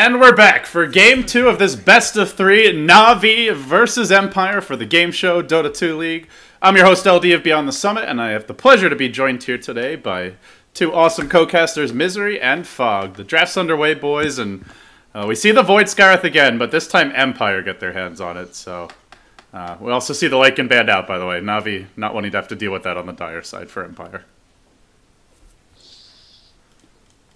And we're back for Game 2 of this best of 3 Na'Vi versus Empire for the Gameshow Dota 2 League. I'm your host LD of Beyond the Summit, and I have the pleasure to be joined here today by two awesome co-casters, MiSeRy and Fog. The draft's underway, boys, and we see the Void Scareth again, but this time Empire get their hands on it, so... we also see the Lycan banned out, by the way. Na'Vi not wanting to have to deal with that on the dire side for Empire.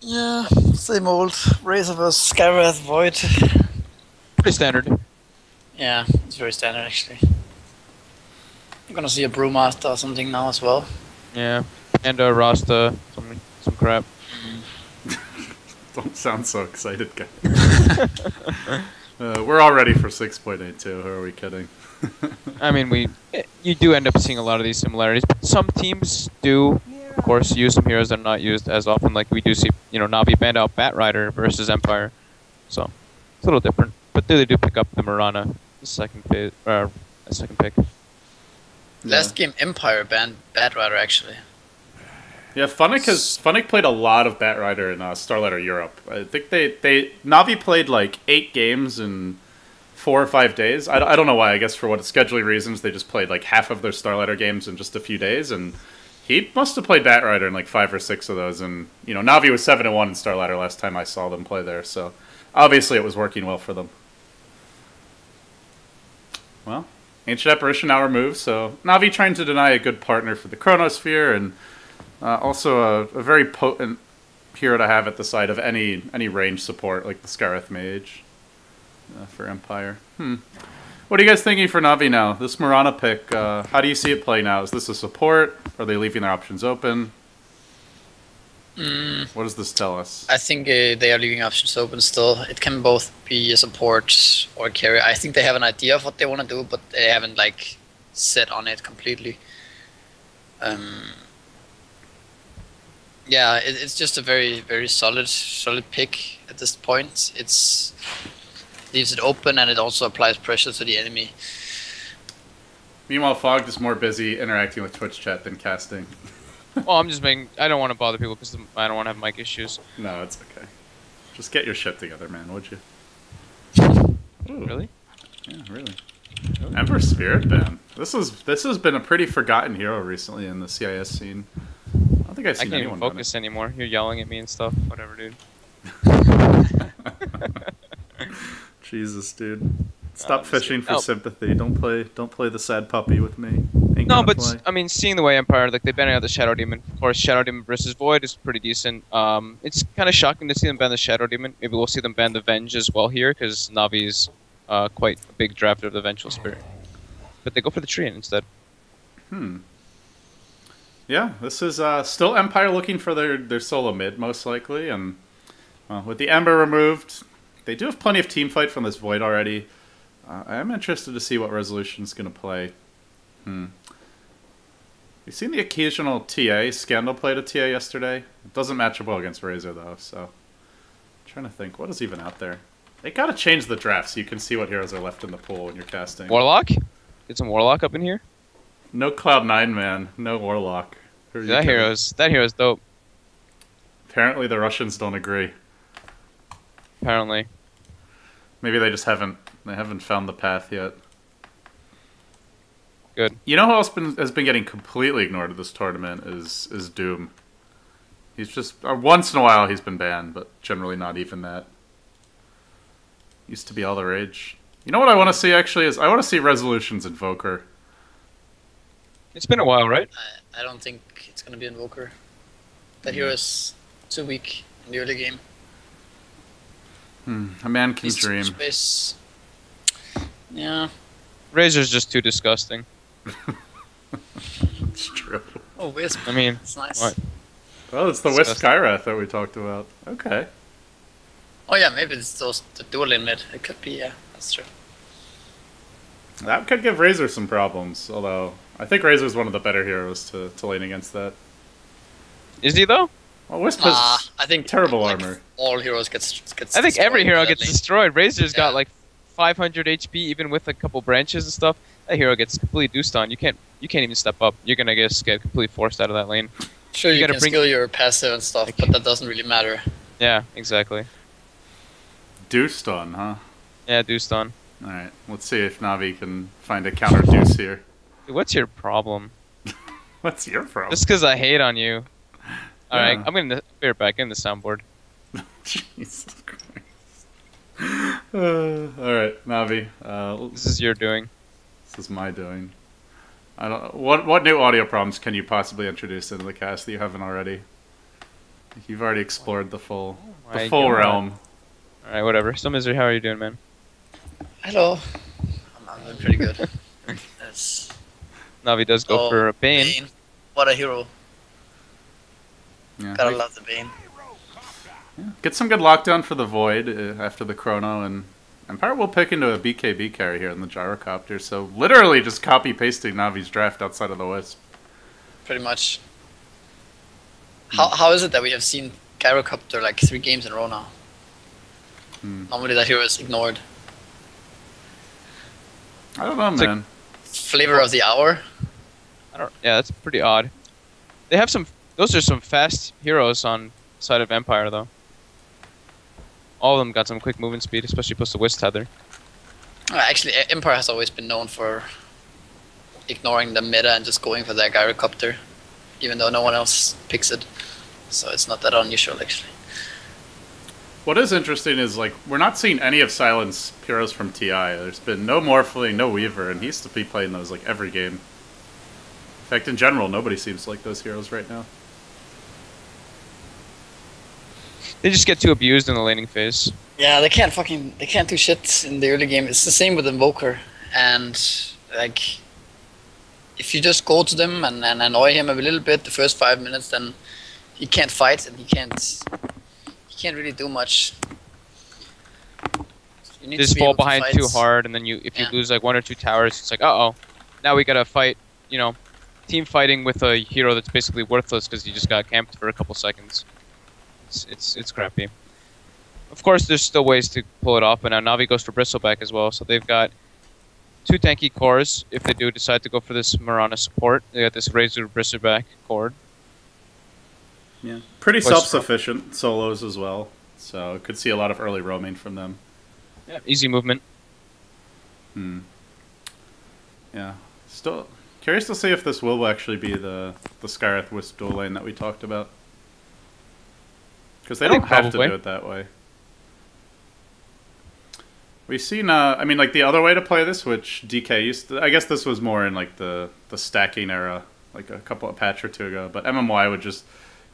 Yeah, same old. Razor vs. Skyrath Void. Pretty standard. Yeah, it's very standard actually. I'm gonna see a Brewmaster or something now as well. Yeah, and a Rasta, some crap. Don't sound so excited, guys. We're all ready for 6.82, who are we kidding? I mean, you do end up seeing a lot of these similarities, but some teams do, of course, use some heroes that are not used as often. Like we do see, Na'Vi banned out Batrider versus Empire, so it's a little different. But they do pick up the Mirana, the second pick. Last game, Empire banned Batrider actually. Yeah, Funnick played a lot of Batrider in Starlighter Europe. I think Na'Vi played like 8 games in 4 or 5 days. I don't know why. I guess for what scheduling reasons, they just played like half of their Starlighter games in just a few days, and he must have played Batrider in like 5 or 6 of those. And Na'Vi was 7-1 in Starlighter last time I saw them play there, so obviously it was working well for them. Well, Ancient Apparition now removed, so Na'Vi trying to deny a good partner for the Chronosphere, and also a very potent hero to have at the side of any range support like the Scareth Mage for Empire. What are you guys thinking for Na'Vi now? This Mirana pick, how do you see it playing out? Is this a support? Are they leaving their options open? What does this tell us? I think they are leaving options open still. It can both be a support or a carry. I think they have an idea of what they want to do, but they haven't like set on it completely. Yeah, it's just a very, very solid pick at this point. It's leaves it open, and it also applies pressure to the enemy. Meanwhile, Fog is more busy interacting with Twitch chat than casting. Well, I don't want to bother people because I don't want to have mic issues. No, it's okay. Just get your shit together, man, would you? Ooh. Really? Yeah, really. Ember Spirit ban. This has been a pretty forgotten hero recently in the CIS scene. I don't think I've seen anyone I can't even focus anymore. You're yelling at me and stuff. Whatever, dude. Jesus, dude. Stop fishing for sympathy. Don't play the sad puppy with me. No, but play. I mean, seeing the way Empire, like they banned out the Shadow Demon. Of course, Shadow Demon versus Void is pretty decent. It's kind of shocking to see them ban the Shadow Demon. Maybe we'll see them ban the Venge as well here, because Na'Vi's quite a big draft of the Vengeful Spirit. But they go for the Treant instead. Yeah, this is still Empire looking for their solo mid, most likely, and with the Ember removed, they do have plenty of team fight from this Void already. I am interested to see what Resolution's going to play. You've seen the occasional TA. Scandal played a TA yesterday. It doesn't match up well against Razor, though, so... I'm trying to think. What is even out there? They gotta change the draft so you can see what heroes are left in the pool when you're casting. Warlock? Get some Warlock up in here? No Cloud9, man. No Warlock. That hero's dope. Apparently the Russians don't agree. Apparently. Maybe they just haven't found the path yet. Good. You know who else has been getting completely ignored at this tournament is Doom. He's just... once in a while he's been banned, but generally not even that. Used to be all the rage. You know what I want to see, actually, is I want to see Resolution's Invoker. It's been a while, right? I don't think it's going to be Invoker. That hero is too weak in the early game. A man can dream. Space. Yeah. Razor's just too disgusting. It's true. Oh, Wisp. I mean, it's nice. What? Oh, it's the Wisp Skyrath that we talked about. Okay. Oh yeah, maybe it's the dual in mid. It could be, yeah, that's true. That could give Razor some problems, although I think Razor's one of the better heroes to lane against that. Is he though? Well, Wisp has I think terrible like, armor. All heroes gets I think every hero gets lane. destroyed. Razor's got like 500 HP, even with a couple branches and stuff. That hero gets completely deuced on. You can't even step up. You're gonna just get completely forced out of that lane. Sure, you can skill your passive and stuff, but that doesn't really matter. Yeah, exactly. Deuced on, huh? Yeah, deuced on. Alright, let's see if Navi can find a counter deuce here. Dude, what's your problem? What's your problem? Just because I hate on you. Alright, Yeah. I'm gonna be right back in the soundboard. Jesus Christ. Alright, Navi. This is your doing. This is my doing. I don't. What new audio problems can you possibly introduce into the cast that you haven't already? You've already explored the full My full God. realm. Alright, whatever. So, MiSeRy, how are you doing, man? Hello. I'm doing pretty good. That's Navi does go for a Bane. What a hero. Yeah. Gotta love the Bane. Get some good lockdown for the Void after the Chrono, and Empire will pick into a BKB carry here in the Gyrocopter, so literally just copy-pasting Navi's draft outside of the Wisp. Pretty much. How is it that we have seen Gyrocopter like 3 games in a row now? Normally that hero is ignored. I don't know, It's like- man. Flavor of the hour? Yeah, that's pretty odd. They have some. Those are some fast heroes on side of Empire, though. All of them got some quick movement speed, especially post the Wisp Tether. Actually, Empire has always been known for ignoring the meta and just going for that Gyrocopter, even though no one else picks it. So it's not that unusual, actually. What is interesting is, like, we're not seeing any of Silence heroes from TI. There's been no Morphling, no Weaver, and he used to be playing those, like, every game. In fact, in general, nobody seems to like those heroes right now. They just get too abused in the laning phase. Yeah, they can't do shit in the early game. It's the same with Invoker, and like, if you just go to them and annoy him a little bit the first 5 minutes, then he can't fight and he can't really do much. You need They just to be fall able to behind fight. too hard, and then if you Yeah. lose like 1 or 2 towers, it's like, uh-oh. Now we gotta fight, team fighting with a hero that's basically worthless because you just got camped for a couple seconds. It's crappy. Of course, there's still ways to pull it off, but now Navi goes for Bristleback as well, so they've got 2 tanky cores if they do decide to go for this Mirana support. They got this Razor Bristleback core. Yeah. Pretty What's- self-sufficient solos as well, so could see a lot of early roaming from them. Yeah, easy movement. Yeah. Still curious to see if this will actually be the Skywrath Wisp dual lane that we talked about. Because they I don't think have to probably. do it that way. We've seen, I mean, like, the other way to play this, which DK used to... I guess this was more in, like, the stacking era, like a patch or two ago. But MMY would just...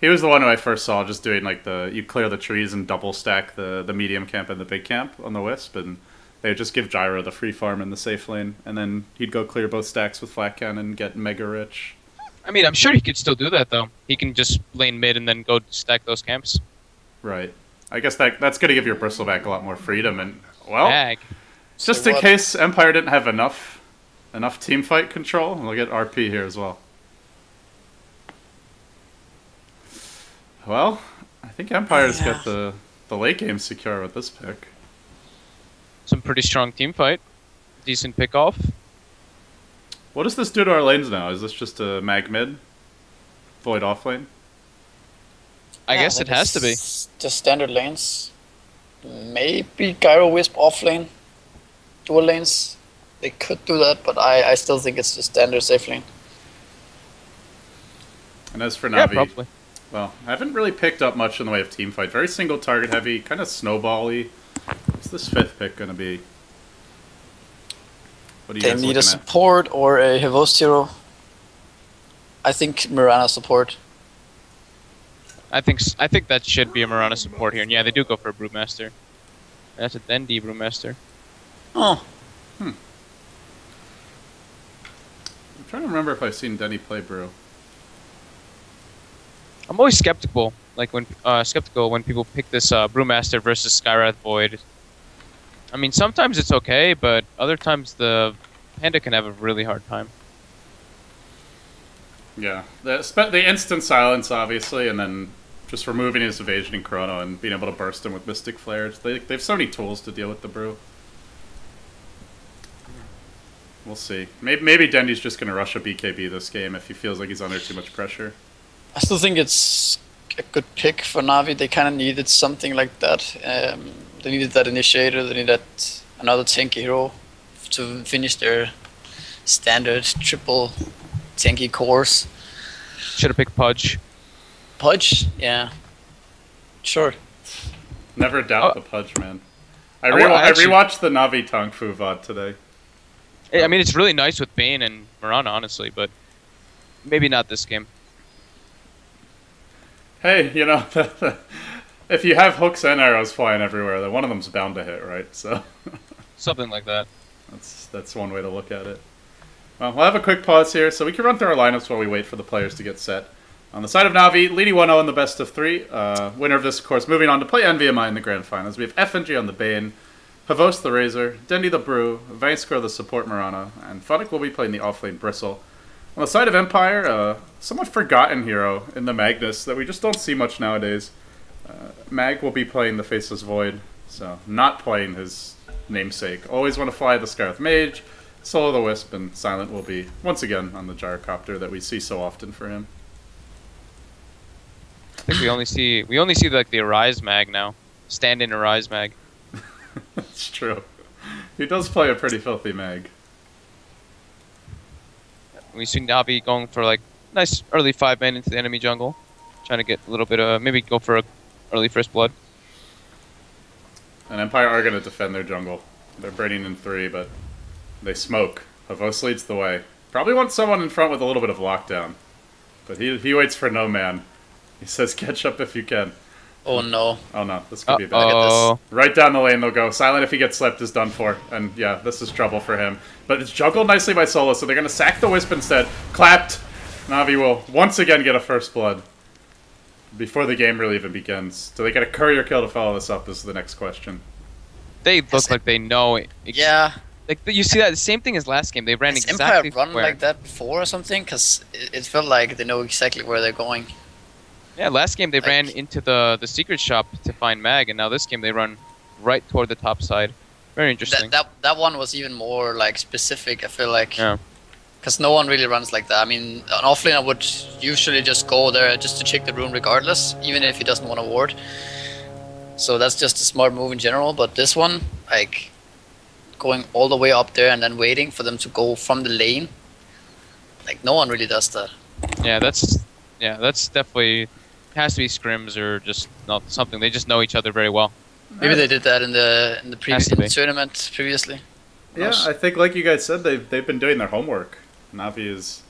He was the one who I first saw just doing, like, you clear the trees and double stack the medium camp and the big camp on the Wisp, and they would just give Gyro the free farm in the safe lane, and then he'd go clear both stacks with Flat Cannon and get mega rich. I mean, I'm sure he could still do that, though. He can just lane mid and then go stack those camps. Right. I guess that's going to give your Bristleback a lot more freedom, and, well... Bag. Just So in what? case Empire didn't have enough team fight control, we'll get RP here as well. Well, I think Empire's got the late game secure with this pick. Some pretty strong team fight. Decent pick off. What does this do to our lanes now? Is this just a mag mid? Void off lane? I guess it has to be. Just standard lanes. Maybe Gyro Wisp off lane. Dual lanes. They could do that, but I still think it's just standard safe lane. And as for Yeah, Navi, probably. well, I haven't really picked up much in the way of team fight. Very single target heavy, kind of snowball-y. What's this 5th pick going to be? What are you They guys need looking a at? support or a Havost hero. I think Mirana support. I think that should be a Mirana support here. And yeah, they do go for a Brewmaster. That's a Dendi Brewmaster. Oh, I'm trying to remember if I've seen Denny play Brew. I'm always skeptical, when people pick this Brewmaster versus Skywrath Void. I mean, sometimes it's okay, but other times the Panda can have a really hard time. Yeah, the instant silence, obviously, and then just removing his evasion in Chrono and being able to burst him with Mystic Flares. They have so many tools to deal with the Brew. We'll see. Maybe Dendy's just going to rush a BKB this game if he feels like he's under too much pressure. I still think it's a good pick for Navi. They kind of needed something like that. They needed that initiator. They needed another tanky hero to finish their standard triple tanky course. Should have picked Pudge. Pudge? Yeah. Sure. Never doubt the Pudge, man. I actually- rewatched the Navi Tong Fu VOD today. I mean, it's really nice with Bane and Mirana, honestly, but maybe not this game. Hey, you know, if you have hooks and arrows flying everywhere, then one of them's bound to hit, right? So Something like that. that's one way to look at it. Well, we'll have a quick pause here, so we can run through our lineups while we wait for the players to get set. On the side of Navi, leading 1-0 in the best of 3. Winner of this, of course, moving on to play NVMI in the grand finals. We have FNG on the Bane, Havos the Razor, Dendi the Brew, Vainskor the support Mirana, and Funnick will be playing the offlane Bristle. On the side of Empire, a somewhat forgotten hero in the Magnus that we just don't see much nowadays. Mag will be playing the Faceless Void, so not playing his namesake. Always want to fly the Scarlet Mage, Solo the Wisp, and Silent will be, once again, on the Gyrocopter that we see so often for him. I think we only see like the Arise Mag now. Stand-in Arise Mag. That's true. He does play a pretty filthy Mag. We see Navi going for like nice early 5-man into the enemy jungle, trying to get a little bit of maybe go for a early first blood. And Empire are going to defend their jungle. They're burning in 3, but they smoke. Havos leads the way. Probably wants someone in front with a little bit of lockdown. But he waits for no man. He says, catch up if you can. Oh no. Oh no, this could be bad. Oh, Right down the lane they'll go. Silent, if he gets slept, is done for. And yeah, this is trouble for him. But it's juggled nicely by Solo, so they're going to sack the Wisp instead. Clapped. Navi will once again get a first blood. Before the game really even begins. Do they get a courier kill to follow this up is the next question. they look like they know it. Yeah. Like you see that the same thing as last game. They ran Has exactly Empire run where. like that before or something? Because it felt like they know exactly where they're going. Yeah, last game they Like- ran into the secret shop to find Mag, and now this game they run right toward the top side. Very interesting. That one was even more like specific. I feel like. Yeah. Because no one really runs like that. I mean, on offlane I would usually just go there just to check the rune regardless, even if he doesn't want to ward. So that's just a smart move in general. But this one, like, going all the way up there and then waiting for them to go from the lane, like no one really does that. Yeah, that's definitely has to be scrims or just not something. They just know each other very well. Maybe they did that in the previous to be. tournament previously. Yeah, Nice. I think like you guys said, they've been doing their homework. Navi is...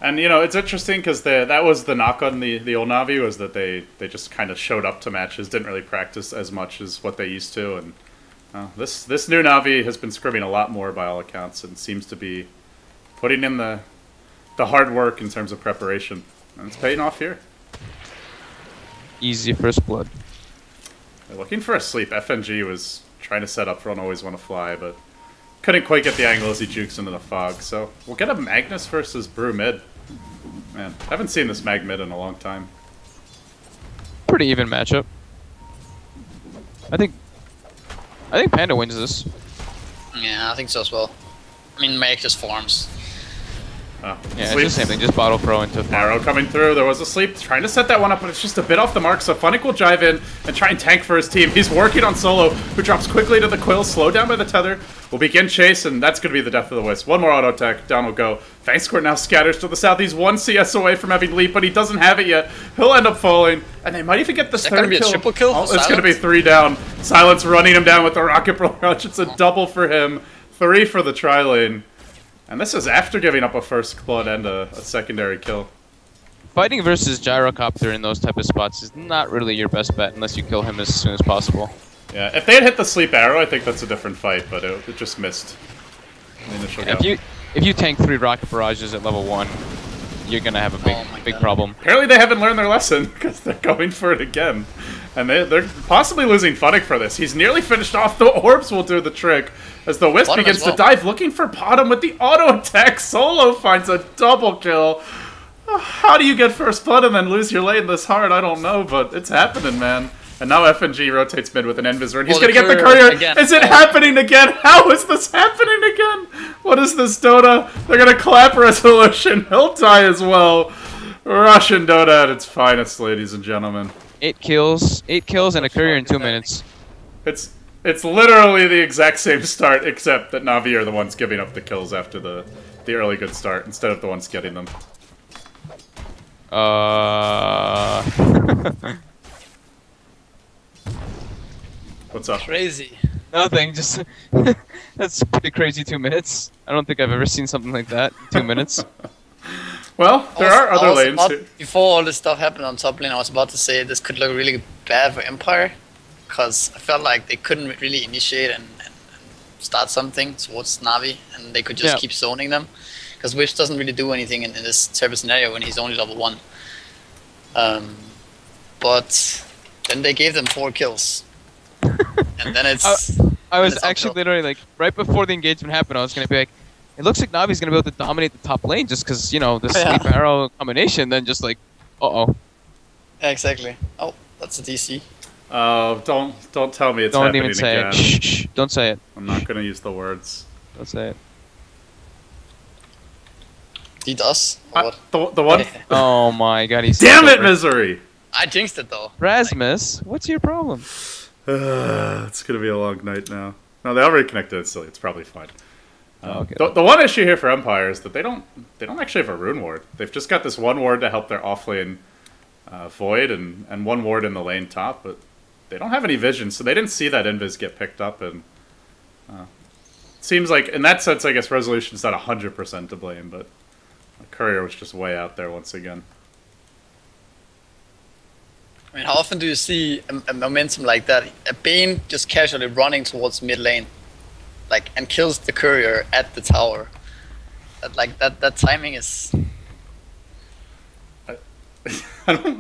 And, you know, it's interesting because that was the knock on the old Navi, was that they just kind of showed up to matches, didn't really practice as much as what they used to. And this new Navi has been scrimming a lot more by all accounts and seems to be putting in the hard work in terms of preparation. And it's paying off here. Easy first blood. They're looking for a sleep. FNG was trying to set up for an Always Want to Fly, but couldn't quite get the angle as he jukes into the fog. So we'll get a Magnus versus Brew mid. Man, haven't seen this Mag mid in a long time. Pretty even matchup. I think Panda wins this. Yeah, I think so as well. I mean, Meg just farms. Oh, Yeah, sleep. it's the same thing. Just bottle throw into Arrow coming through. There was a sleep. Trying to set that one up, but it's just a bit off the mark. So Funnick will jive in and try and tank for his team. He's working on Solo, who drops quickly to the Quill, slowed down by the tether. Will begin chase, and that's going to be the death of the Wisp. One more auto attack. Down will go. Vainskor now scatters to the south. He's 1 CS away from having leap, but he doesn't have it yet. He'll end up falling, and they might even get this Is that gonna third be a kill. triple kill Oh, for it's going to be Silence? 3 down. Silence running him down with the Rocket Barrage. It's a double for him. 3 for the tri-lane. And this is after giving up a first blood and a secondary kill. Fighting versus Gyrocopter in those type of spots is not really your best bet unless you kill him as soon as possible. Yeah, if they had hit the sleep arrow, I think that's a different fight, but it just missed the initial go. If you tank 3 rocket barrages at level 1, you're gonna have a Oh my big God. problem. Apparently they haven't learned their lesson, because they're going for it again. And they're possibly losing Funnick for this. He's nearly finished off. The orbs will do the trick. As the Wisp Bottom begins as well. to dive, looking for bottom with the auto attack. Solo finds a double kill. How do you get first blood and then lose your lane this hard? I don't know, but it's happening, man. And now FNG rotates mid with an Invisor, and he's Oh, going the to get the courier courier. again. Is it Oh. happening again? How is this happening again? What is this, Dota? They're going to clap resolution. He'll die as well. Russian Dota at its finest, ladies and gentlemen. 8 kills and a courier in 2 minutes. It's It's literally the exact same start, except that Na'Vi are the ones giving up the kills after the early good start, instead of the ones getting them. What's up? Crazy. Nothing, just... That's pretty crazy 2 minutes. I don't think I've ever seen something like that in 2 minutes. Well, there are other lanes too. Before all this stuff happened on top lane, I was about to say this could look really bad for Empire, because I felt like they couldn't really initiate and start something towards Na'Vi, and they could just keep zoning them. Because Wish doesn't really do anything in this type of scenario when he's only level 1. But then they gave them 4 kills. And then it's... I was actually literally like, right before the engagement happened, I was going to be like, it looks like Navi's going to be able to dominate the top lane just because, you know, the sleep arrow combination, then just like, uh-oh. Yeah, exactly. Oh, that's a DC. Don't tell me it's happening again. Don't even say it. Shh, don't say it. I'm not going to use the words. Don't say it. He does? Or what? The one... Oh my god, he's... Damn it, MiSeRy! I jinxed it though. Rasmus, what's your problem? It's gonna be a long night now. No, they already connected. It's silly. It's probably fine. Okay. The one issue here for Empire is that they don't actually have a rune ward. They've just got this one ward to help their offlane Void and one ward in the lane top, but they don't have any vision, so they didn't see that invis get picked up. And seems like in that sense, I guess Resolution's not 100% to blame, but Courier was just way out there once again. I mean, how often do you see a momentum like that? A Bane just casually running towards mid lane, like, and kills the courier at the tower. That timing is. I don't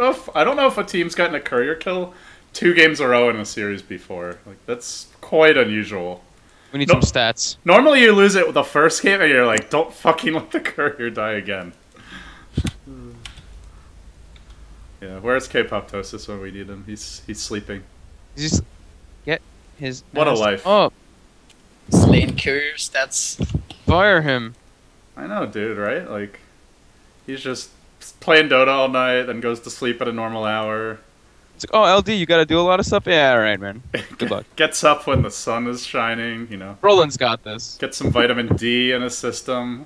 know if a team's gotten a courier kill 2 games in a row in a series before. Like, that's quite unusual. We need some stats. Normally you lose it with the first game and you're like, don't fucking let the courier die again. Yeah, where's K-Poptosis when we need him? He's sleeping. Just get his What a ass life. up. Lane courier stats. Fire him. I know, dude, right? Like, he's just playing Dota all night, then goes to sleep at a normal hour. It's like, oh, LD, you gotta do a lot of stuff? Yeah, alright, man. Good luck. Gets up when the sun is shining, you know. Roland's got this. Get some vitamin D in his system.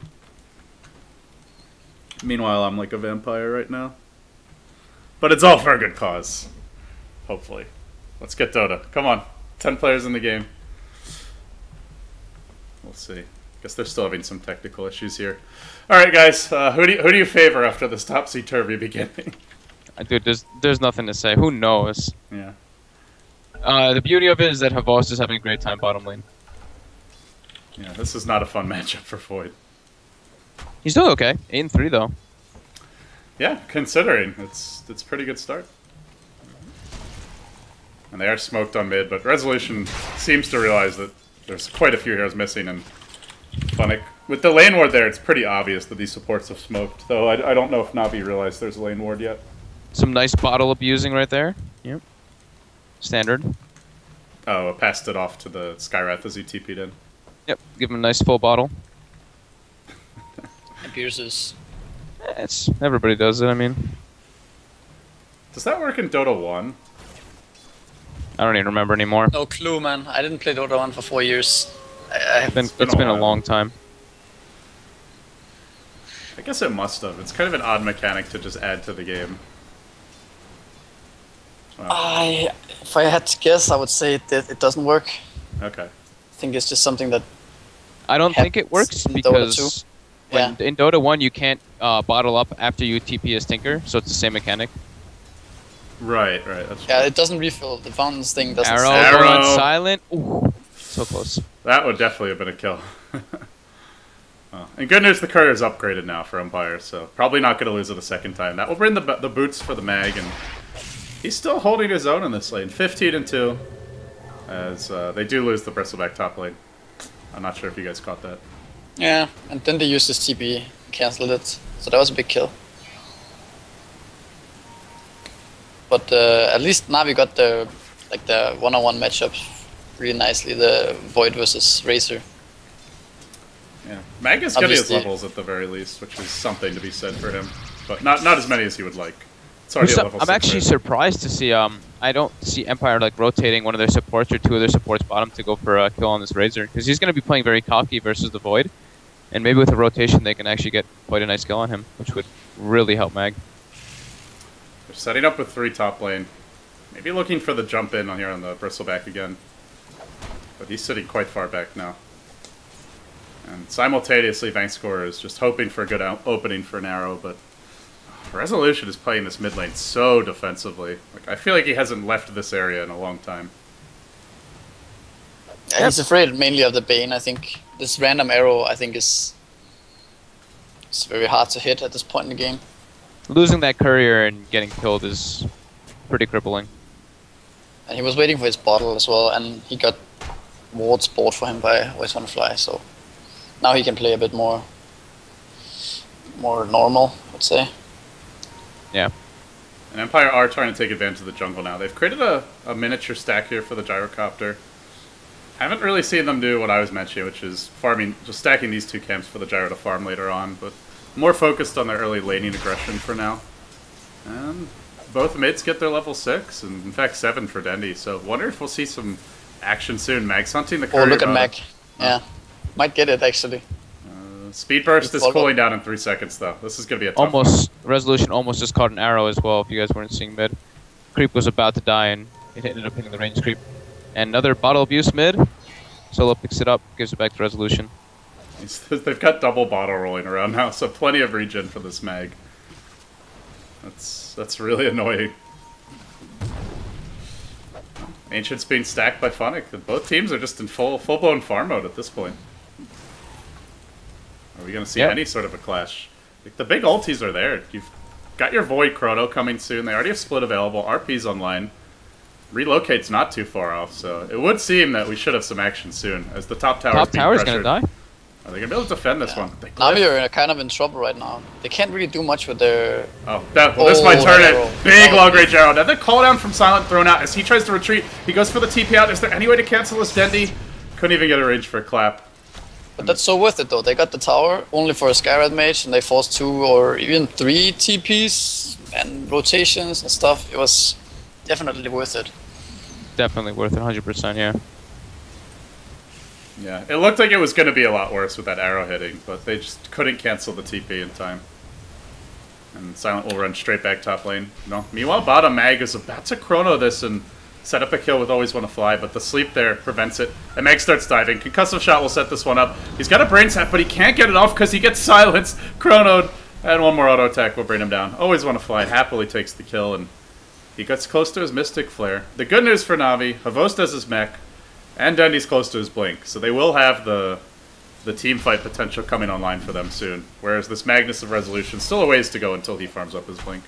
Meanwhile, I'm like a vampire right now. But it's all for a good cause. Hopefully. Let's get Dota. Come on. 10 players in the game. We'll see. Guess they're still having some technical issues here. Alright, guys. Who do you favor after this topsy-turvy beginning? Dude, there's nothing to say. Who knows? Yeah. The beauty of it is that Havos is having a great time bottom lane. Yeah, this is not a fun matchup for Void. He's doing okay. 8-3 though. Yeah, considering it's a pretty good start. And they are smoked on mid, but Resolution seems to realize that there's quite a few heroes missing, and Funnick, with the lane ward there, it's pretty obvious that these supports have smoked, though I don't know if Navi realized there's a lane ward yet. Some nice bottle abusing right there. Yep. Standard. Oh, I passed it off to the Skywrath as he TP'd in. Yep, give him a nice full bottle. Abuses. It's everybody does it, I mean. Does that work in Dota 1? I don't even remember anymore. No clue, man. I didn't play Dota 1 for 4 years. It's been a long time. I guess it must have. It's kind of an odd mechanic to just add to the game. Wow. If I had to guess, I would say it doesn't work. Okay. I think it's just something that. I don't think it works in Dota because 2. when in Dota 1 you can't bottle up after you TP as Tinker, so it's the same mechanic. Right. That's Yeah, it doesn't refill. The fountains thing doesn't. Arrow on silent. Ooh, so close. That would definitely have been a kill. And good news, the courier's upgraded now for Empire, so probably not going to lose it a second time. That will bring the boots for the mag, and he's still holding his own in this lane. 15-2, as they do lose the Bristleback top lane. I'm not sure if you guys caught that. Yeah, and then they used his TP, cancelled it, so that was a big kill. But at least Navi got the one-on-one matchups really nicely. The Void versus Razor. Yeah, Mag is getting his levels at the very least, which is something to be said for him. But not as many as he would like. Sorry, I'm actually surprised to see I don't see Empire like rotating one of their supports or two of their supports bottom to go for a kill on this Razor, because he's going to be playing very cocky versus the Void, and maybe with a rotation they can actually get quite a nice kill on him, which would really help Mag. They're setting up with 3 top lane. Maybe looking for the jump in on here on the Bristleback again. But he's sitting quite far back now. And simultaneously, Vangscore is just hoping for a good opening for an arrow, but Resolution is playing this mid lane so defensively. Like, I feel like he hasn't left this area in a long time. Yeah, he's afraid mainly of the Bane. I think this random arrow, I think, is very hard to hit at this point in the game. Losing that courier and getting killed is pretty crippling. And he was waiting for his bottle as well, and he got wards bought for him by Always Wanna Fly, so now he can play a bit more normal, I'd say. Yeah. And Empire are trying to take advantage of the jungle now. They've created a miniature stack here for the Gyrocopter. Haven't really seen them do what I was mentioning, which is farming, just stacking these 2 camps for the Gyro to farm later on, but more focused on their early laning aggression for now. And both mids get their level 6, and in fact 7 for Dendy, so wonder if we'll see some action soon. Mag's hunting the courier. Oh, look at Mag. Yeah. Might get it, actually. Speed Burst is cooling down in 3 seconds, though. This is going to be a tough Almost, Resolution almost just caught an arrow as well, if you guys weren't seeing mid. Creep was about to die, and it ended up hitting the range creep. And another bottle abuse mid. Solo picks it up, gives it back to Resolution. They've got double bottle rolling around now, so plenty of regen for this Mag. That's really annoying. Ancient's being stacked by Phonic. Both teams are just in full-blown farm mode at this point. Are we going to see any sort of a clash? Like, the big ultis are there. You've got your Void Chrono coming soon. They already have Split available. RP's online. Relocate's not too far off, so it would seem that we should have some action soon, as the top tower Top tower's going to die? Are they going to be able to defend this one? Navi are kind of in trouble right now. They can't really do much with their... Oh, this might turn it. Big long-range arrow. Now the call down from Silent thrown out as he tries to retreat. He goes for the TP out. Is there any way to cancel this Dendy? Couldn't even get a range for a clap. But that's so worth it, though. They got the tower only for a Skyrad mage, and they forced 2 or even 3 TPs and rotations and stuff. It was definitely worth it. Definitely worth it, 100%, yeah. Yeah, it looked like it was going to be a lot worse with that arrow hitting, but they just couldn't cancel the TP in time. And Silent will run straight back top lane. No. Meanwhile, bottom Mag is about to chrono this and set up a kill with Always Wanna Fly, but the sleep there prevents it. And Mag starts diving. Concussive Shot will set this one up. He's got a brain set, but he can't get it off because he gets silenced, chronoed, and one more auto attack will bring him down. Always Wanna Fly happily takes the kill, and he gets close to his Mystic Flare. The good news for Navi, Havos does his mech, and Dendy's close to his Blink, so they will have the team fight potential coming online for them soon. Whereas this Magnus of Resolution, still a ways to go until he farms up his Blink.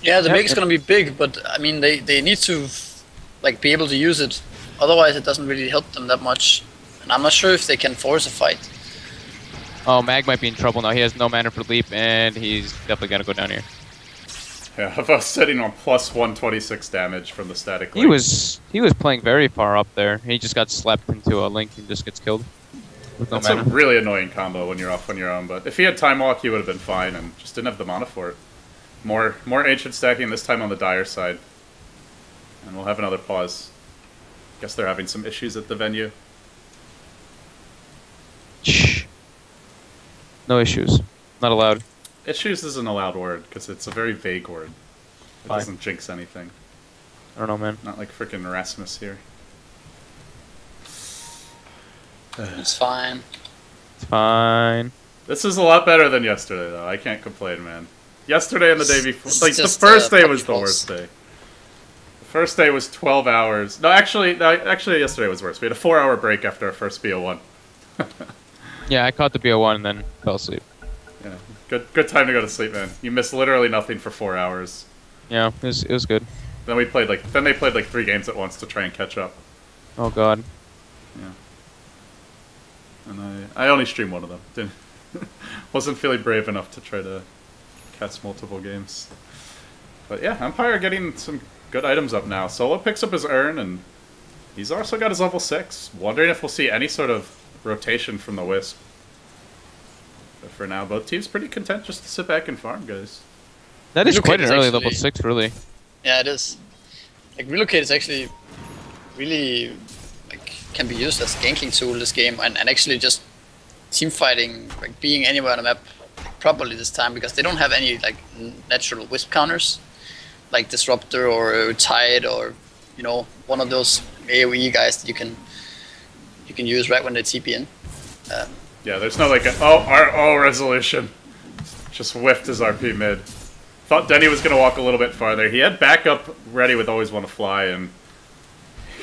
Yeah, the Blink is going to be big, but I mean, they need to like be able to use it. Otherwise, it doesn't really help them that much. And I'm not sure if they can force a fight. Oh, Mag might be in trouble now. He has no mana for leap, and he's definitely going to go down here. Yeah, Havos sitting on plus 126 damage from the static link. He was playing very far up there. He just got slept into a link and just gets killed. With no That's mana. a really annoying combo when you're off on your own, but if he had Time Walk, he would have been fine and just didn't have the mana for it. More Ancient stacking, this time on the Dire side. And we'll have another pause. Guess they're having some issues at the venue. Shh. No issues. Not allowed. Issues isn't a loud word, because it's a very vague word. It Fine. doesn't jinx anything. I don't know, man. Not like frickin' Erasmus here. It's fine. It's fine. This is a lot better than yesterday, though. I can't complain, man. Yesterday and the day before... It's Like, the just, first day was the pulse. worst day. The first day was 12 hours. No, actually, yesterday was worse. We had a 4-hour break after our first BO1. Yeah, I caught the BO1 and then fell asleep. Yeah, good time to go to sleep, man. You missed literally nothing for 4 hours. Yeah, it was good. Then they played like 3 games at once to try and catch up. Oh god. Yeah. And I only streamed one of them. Wasn't feeling brave enough to try to catch multiple games. But yeah, Empire getting some good items up now. Solo picks up his urn, and he's also got his level 6. Wondering if we'll see any sort of rotation from the Wisp. But for now, both teams pretty content just to sit back and farm, guys. That is quite Relocate an early actually- level 6, really. Yeah, it is. Like Relocate is actually really like can be used as a ganking tool in this game, and actually just team fighting, like being anywhere on the map properly this time, because they don't have any like natural wisp counters, like Disruptor or Tide or one of those AoE guys that you can use right when they TP in. Yeah, there's no like our resolution. Just whiffed his RP mid. Thought Denny was gonna walk a little bit farther. He had backup ready with always want to fly, and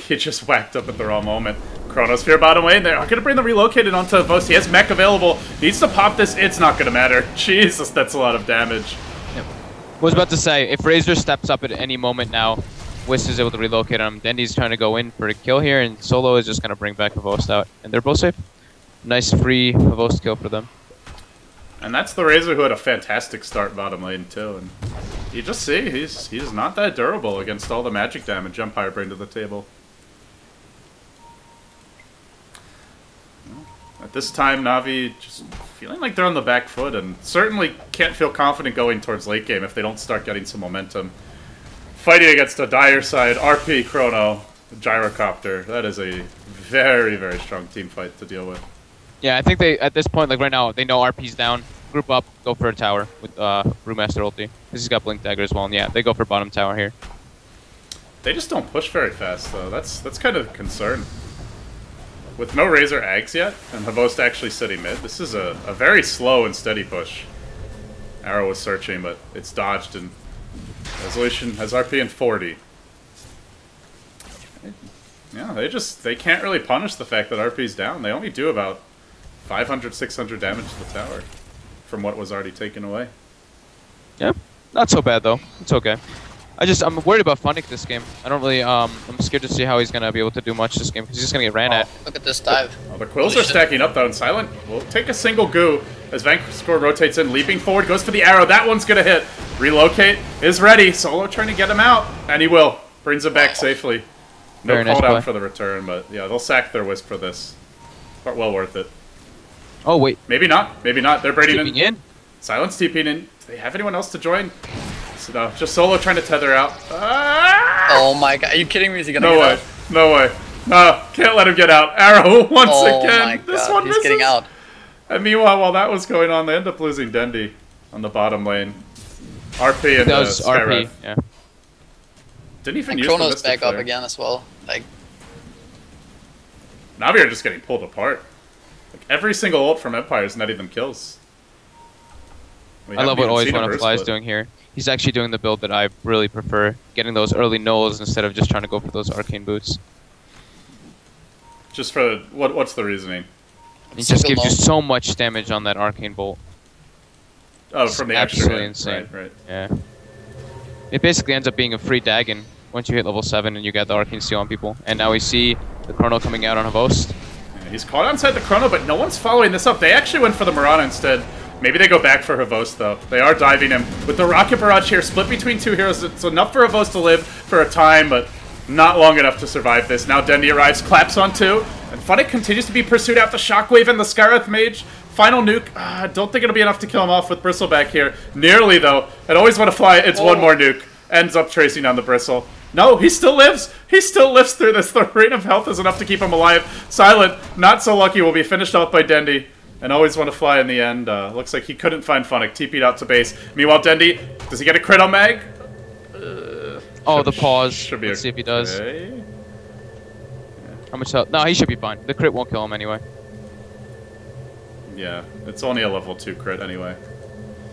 he just whacked up at the wrong moment. Chronosphere bottom lane. They're gonna bring the relocated onto Vost. He has mech available. Needs to pop this. It's not gonna matter. Jesus, that's a lot of damage. Yep. Was about to say, if Razor steps up at any moment now, Wisp is able to relocate him. Dendy's trying to go in for a kill here, and Solo is just gonna bring back Havost out, and they're both safe. Nice free Havost kill for them. And that's the Razor who had a fantastic start bottom lane too. And you just see he's not that durable against all the magic damage Empire bring to the table. At this time, Na'Vi just feeling like they're on the back foot, and certainly can't feel confident going towards late game if they don't start getting some momentum. Fighting against a dire side, RP, Chrono, Gyrocopter. That is a very, very strong team fight to deal with. Yeah, I think they, at this point, like right now, they know RP's down. Group up, go for a tower with Brewmaster ulti. Because he's got Blink Dagger as well, and yeah, they go for bottom tower here. They just don't push very fast, though. That's kind of a concern. With no Razor Ags yet, and Havost actually sitting mid, this is a very slow and steady push. Arrow was searching, but it's dodged, and Resolution has RP in 40. Yeah, they can't really punish the fact that RP's down. They only do about 500, 600 damage to the tower from what was already taken away. Yeah, not so bad though. It's okay. I'm worried about Funnick this game. I don't really, I'm scared to see how he's gonna be able to do much this game, because he's just gonna get ran at. Look at this dive. Oh, the Quills are stacking up though, and Silent will take a single goo as Vanquiscore rotates in, leaping forward, goes for the arrow. That one's gonna hit. Relocate is ready. Solo trying to get him out, and he will. Brings him back safely. No Very nice cooldown play. for the return, but yeah, they'll sack their Wisp for this. But well worth it. Oh wait, Maybe not. Maybe not. They're braiding keeping in. Silence TPing in. Do they have anyone else to join? So no, just Solo trying to tether out. Ah! Oh my god, are you kidding me? Is he gonna No get way. out? No way. No, can't let him get out. Arrow once Oh again. my god, This one he's misses. getting out. And meanwhile, while that was going on, they end up losing Dendy on the bottom lane. RP and That was RP. Skywrath. Yeah. Didn't even And use the Chrono's Mystic back up Flare. again as well. Like, Na'Vi are just getting pulled apart. Like, every single ult from Empire is netting them kills. We I haven't love what even Always seen a Wanna burst Fly is split. doing here. He's actually doing the build that I really prefer, getting those early nulls instead of just trying to go for those arcane boots. Just for what's the reasoning? He just gives you null. so much damage on that arcane bolt. Oh, It's from the extra absolutely hit. insane. Right. Yeah. It basically ends up being a free Dagon once you hit level 7 and you get the arcane seal on people. And now we see the Chrono coming out on Havost. Yeah, he's caught outside the Chrono, but no one's following this up. They actually went for the Mirana instead. Maybe they go back for Havost, though. They are diving him. With the Rocket Barrage here, split between two heroes, it's enough for Havost to live for a time, but not long enough to survive this. Now Dendy arrives, claps on two, and Funnick continues to be pursued out the Shockwave and the Skywrath Mage. Final nuke. Don't think it'll be enough to kill him off with Bristleback here. Nearly, though. I'd always want to fly. It's one more nuke. Ends up tracing down the Bristle. No, he still lives. He still lives through this. The rate of health is enough to keep him alive. Silent, not so lucky, will be finished off by Dendy. And always want to fly in the end. Looks like he couldn't find Funnick. TP'd out to base. Meanwhile, Dendy, does he get a crit on Mag? Oh, the pause. Should be Let's see if he does. okay. How much health? No, he should be fine. The crit won't kill him anyway. Yeah, it's only a level 2 crit anyway.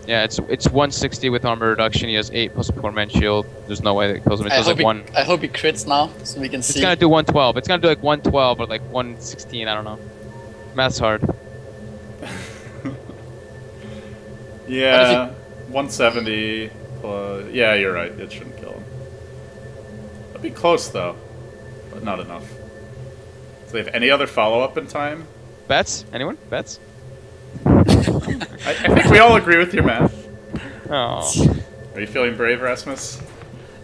Yeah, it's 160 with armor reduction. He has 8 plus a poor man shield. There's no way that it kills him. It does like 1. I hope he crits now, so we can It's see. gonna do 112. It's gonna do like 112 or like 116. I don't know. Math's hard. Yeah, 170. Yeah, you're right. It shouldn't kill him. That'd be close though, but not enough. Do they have any other follow-up in time? Bets? Anyone? Bets? I think we all agree with your math. Oh. Are you feeling brave, Rasmus?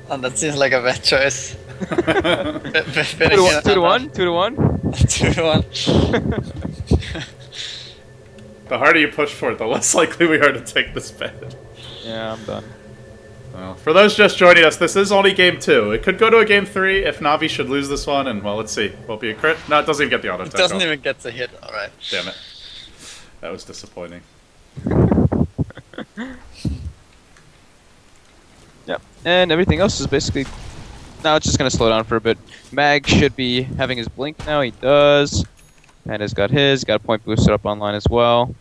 Oh, that seems like a bad choice. 2 to 1? 2 to 1? 2 to 1. The harder you push for it, the less likely we are to take this bet. Yeah, I'm done. Well, for those just joining us, this is only game 2. It could go to a game 3 if Na'Vi should lose this one, and, well, let's see. Won't be a crit? No, it doesn't even get the auto attack. It doesn't even get the hit, alright. Damn it. That was disappointing. Yeah, and everything else is basically... Now it's just going to slow down for a bit. Mag should be having his blink now, he does. Panda's got his, got a point booster up online as well.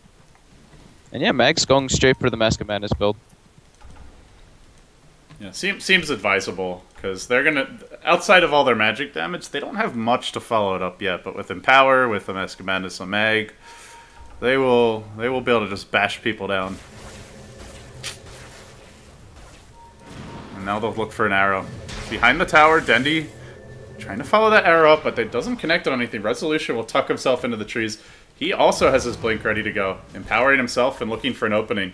And yeah, Mag's going straight for the Mask of Madness build. Yeah, seems advisable, because they're gonna, outside of all their magic damage, they don't have much to follow it up yet. But with Empower, with the Mask of Madness on Mag, they will be able to just bash people down. And now they'll look for an arrow behind the tower. Dendi trying to follow that arrow up, but it doesn't connect on anything. Resolution will tuck himself into the trees. He also has his blink ready to go, empowering himself and looking for an opening.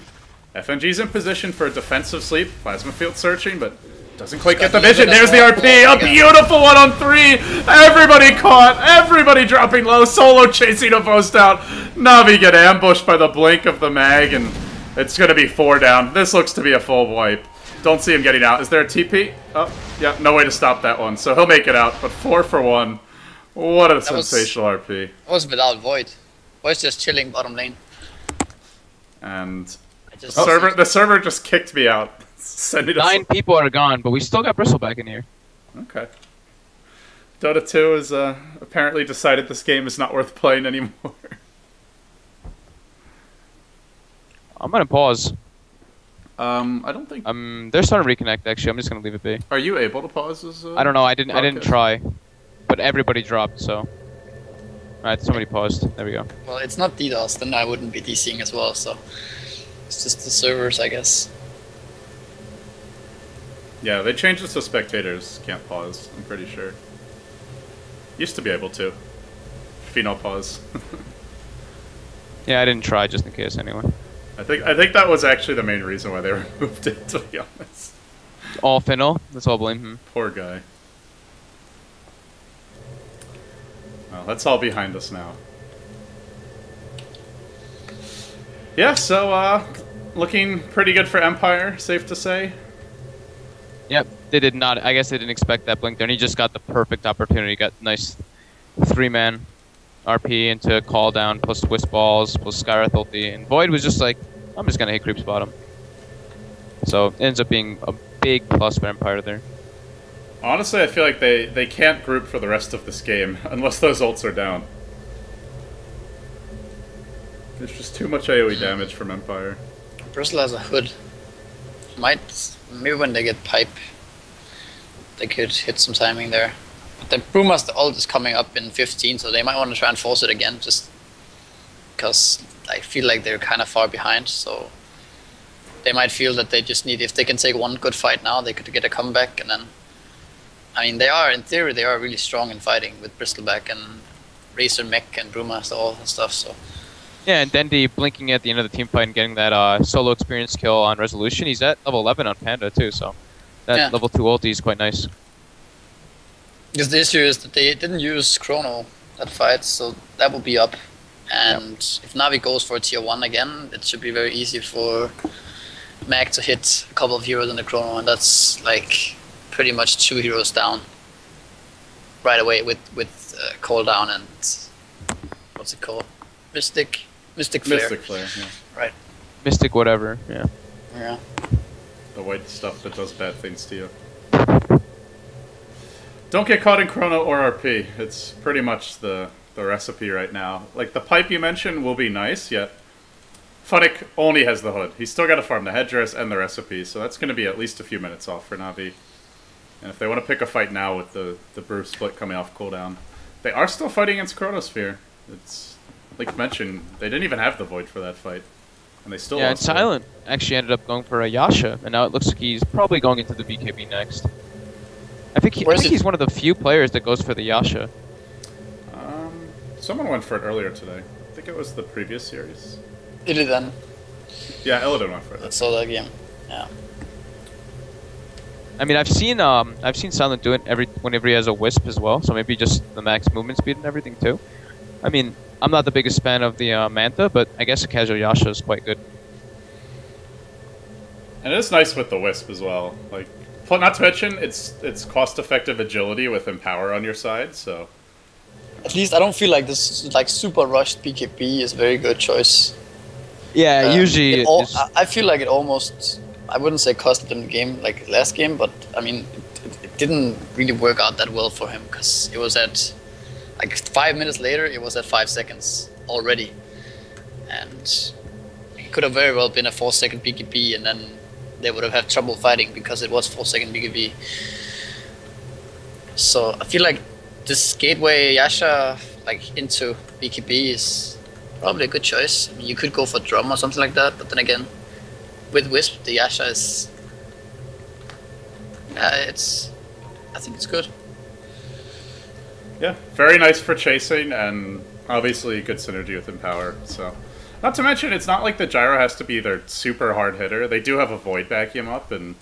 FNG's in position for a defensive sleep. Plasma field searching, but doesn't quite get the vision. There's the RP. A beautiful 1-on-3. Everybody caught. Everybody dropping low. Solo chasing a post out. Na'Vi get ambushed by the blink of the mag, and it's going to be 4 down. This looks to be a full wipe. Don't see him getting out. Is there a TP? Oh, yeah, no way to stop that one. So he'll make it out, but 4 for 1. What a sensational RP. That was without Void. Void's just chilling bottom lane. And... The server just kicked me out. Sending 9 people are gone, but we still got Bristleback in here. Okay. Dota 2 has apparently decided this game is not worth playing anymore. I'm gonna pause. I don't think... They're starting to reconnect, actually. I'm just gonna leave it be. Are you able to pause this? I don't know. I didn't try. But everybody dropped, so... Alright, somebody paused. There we go. Well, it's not DDoS, then I wouldn't be DCing as well, so... It's just the servers, I guess. Yeah, they changed it so spectators can't pause, I'm pretty sure. Used to be able to. Pheno pause. Yeah, I didn't try just in case anyway. I think that was actually the main reason why they removed it, to be honest. All Finno? Let's all blame him. Poor guy. Well, that's all behind us now. Yeah, so, looking pretty good for Empire, safe to say. Yep, they did not. I guess they didn't expect that blink there, and he just got the perfect opportunity. Got nice 3-man RP into call down, plus twist balls, plus Skywrath ulti, and Void was just like, I'm just gonna hit creeps bottom. So it ends up being a big plus for Empire there. Honestly, I feel like they can't group for the rest of this game unless those ults are down. There's just too much AoE damage from Empire. Bristle has a hood. Maybe when they get pipe, they could hit some timing there. But the Brewmaster ult is coming up in 15, so they might want to try and force it again, just because I feel like they're kind of far behind. So they might feel that they just need, if they can take one good fight now, they could get a comeback, and then. I mean, they are, in theory, they are really strong in fighting with Bristleback and Razor Mech and Brewmaster, all that stuff, so. Yeah, and Dendi blinking at the end of the team fight and getting that solo experience kill on Resolution. He's at level 11 on Panda, too, so that level 2 ulti is quite nice. Because the issue is that they didn't use Chrono that fight, so that will be up. And if Na'Vi goes for a tier 1 again, it should be very easy for Mag to hit a couple of heroes in the Chrono, and that's like pretty much 2 heroes down right away with Call Down and what's it called? Mystic Flare. Mystic Flare, yeah. Right. Mystic whatever, yeah. Yeah. The white stuff that does bad things to you. Don't get caught in Chrono or RP. It's pretty much the recipe right now. Like, the pipe you mentioned will be nice, yet Funnick only has the hood. He's still got to farm the headdress and the recipe, so that's going to be at least a few minutes off for Na'Vi. And if they want to pick a fight now with the Brew split coming off cooldown, they are still fighting against Chronosphere. It's, like mentioned, they didn't even have the Void for that fight. And they still lost. And Silent actually ended up going for a Yasha, and now it looks like he's probably going into the BKB next. I think he's one of the few players that goes for the Yasha. Someone went for it earlier today. I think it was the previous series. Illidan. Yeah, Illidan went for it. I saw that game. Yeah. I mean, I've seen Silent do it whenever he has a Wisp as well, so maybe just the max movement speed and everything too. I mean, I'm not the biggest fan of the Manta, but I guess a casual Yasha is quite good. And it's nice with the Wisp as well. Like, not to mention, it's cost-effective agility with Empower on your side, so... At least I don't feel like this like super rushed BKB is a very good choice. Yeah, usually I feel like it almost, I wouldn't say costed him the game like last game, but I mean it didn't really work out that well for him because it was at like 5 minutes later it was at 5 seconds already, and it could have very well been a 4-second BKB, and then they would have had trouble fighting because it was 4-second BKB. So I feel like this gateway Yasha like into BKB is probably a good choice. I mean, you could go for drum or something like that, but then again, with Wisp, the Yasha is... I think it's good. Yeah, very nice for chasing, and obviously good synergy with Empower, so... Not to mention, it's not like the Gyro has to be their super hard hitter. They do have a Void backing him up, and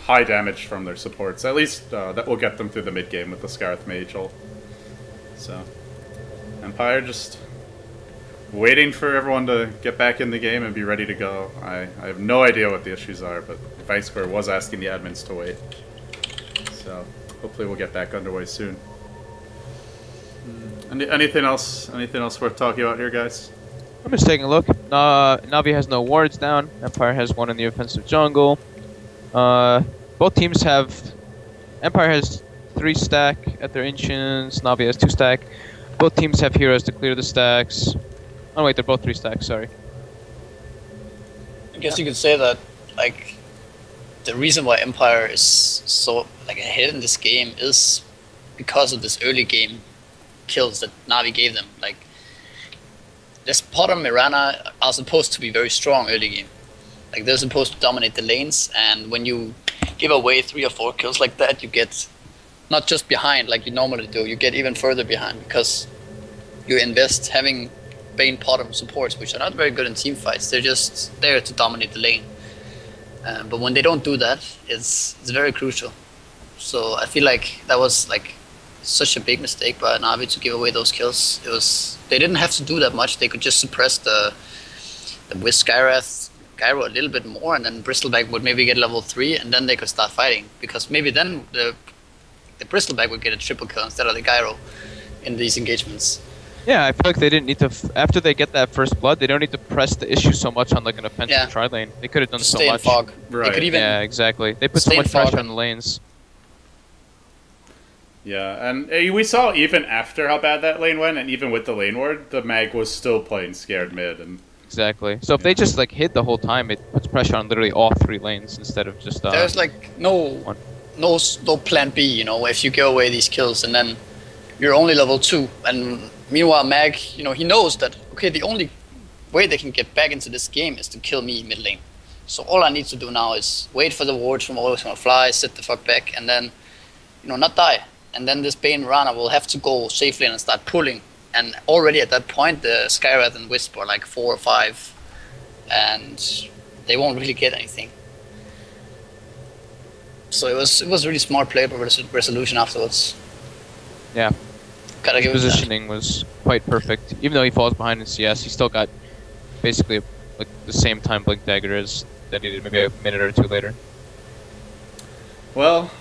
high damage from their supports. At least that will get them through the mid-game with the Scarith Mage ult. So, Empire just waiting for everyone to get back in the game and be ready to go. I have no idea what the issues are, but Vice Square was asking the admins to wait. So, hopefully we'll get back underway soon. Anything else worth talking about here, guys? I'm just taking a look. Na'Vi has no wards down. Empire has one in the offensive jungle. Both teams have... Empire has 3 stack at their Ancients. Na'Vi has 2 stack. Both teams have heroes to clear the stacks. Oh wait, they're both 3 stacks, sorry. I guess you could say that, like, the reason why Empire is so, like, ahead in this game is because of this early game kills that Na'Vi gave them. Like, this Potter Mirana are supposed to be very strong early game. Like, they're supposed to dominate the lanes, and when you give away 3 or 4 kills like that, you get not just behind like you normally do, you get even further behind because you invest having Bane Potter supports, which are not very good in team fights. They're just there to dominate the lane. But when they don't do that, it's very crucial. So I feel like that was like such a big mistake by Na'Vi to give away those kills. They didn't have to do that much. They could just suppress the Wisp Gyro a little bit more, and then Bristleback would maybe get level 3, and then they could start fighting. Because maybe then the Bristleback would get a triple kill instead of the Gyro in these engagements. Yeah, I feel like they didn't need to. After they get that first blood, they don't need to press the issue so much on like an offensive tri lane. They could have done so much. Stay in fog. Right. They could even exactly. They put so much pressure on the lanes. Yeah, and we saw even after how bad that lane went, and even with the lane ward, the Mag was still playing scared mid. And exactly. So if they just like hid the whole time, it puts pressure on literally all 3 lanes instead of just. There's like no plan B. You know, if you give away these kills and then you're only level 2, and meanwhile Mag, you know, he knows that okay, the only way they can get back into this game is to kill me mid lane. So all I need to do now is wait for the wards from Always Gonna Fly, sit the fuck back, and then, you know, not die. And then this Bane Rana will have to go safe lane and start pulling. And already at that point, the Skywrath and Wisp are like 4 or 5, and they won't really get anything. So it was really smart play by Resolution afterwards. Yeah. Gotta give positioning was quite perfect. Even though he falls behind in CS, he still got basically like the same time Blink Dagger as that he did maybe a minute or 2 later. Well,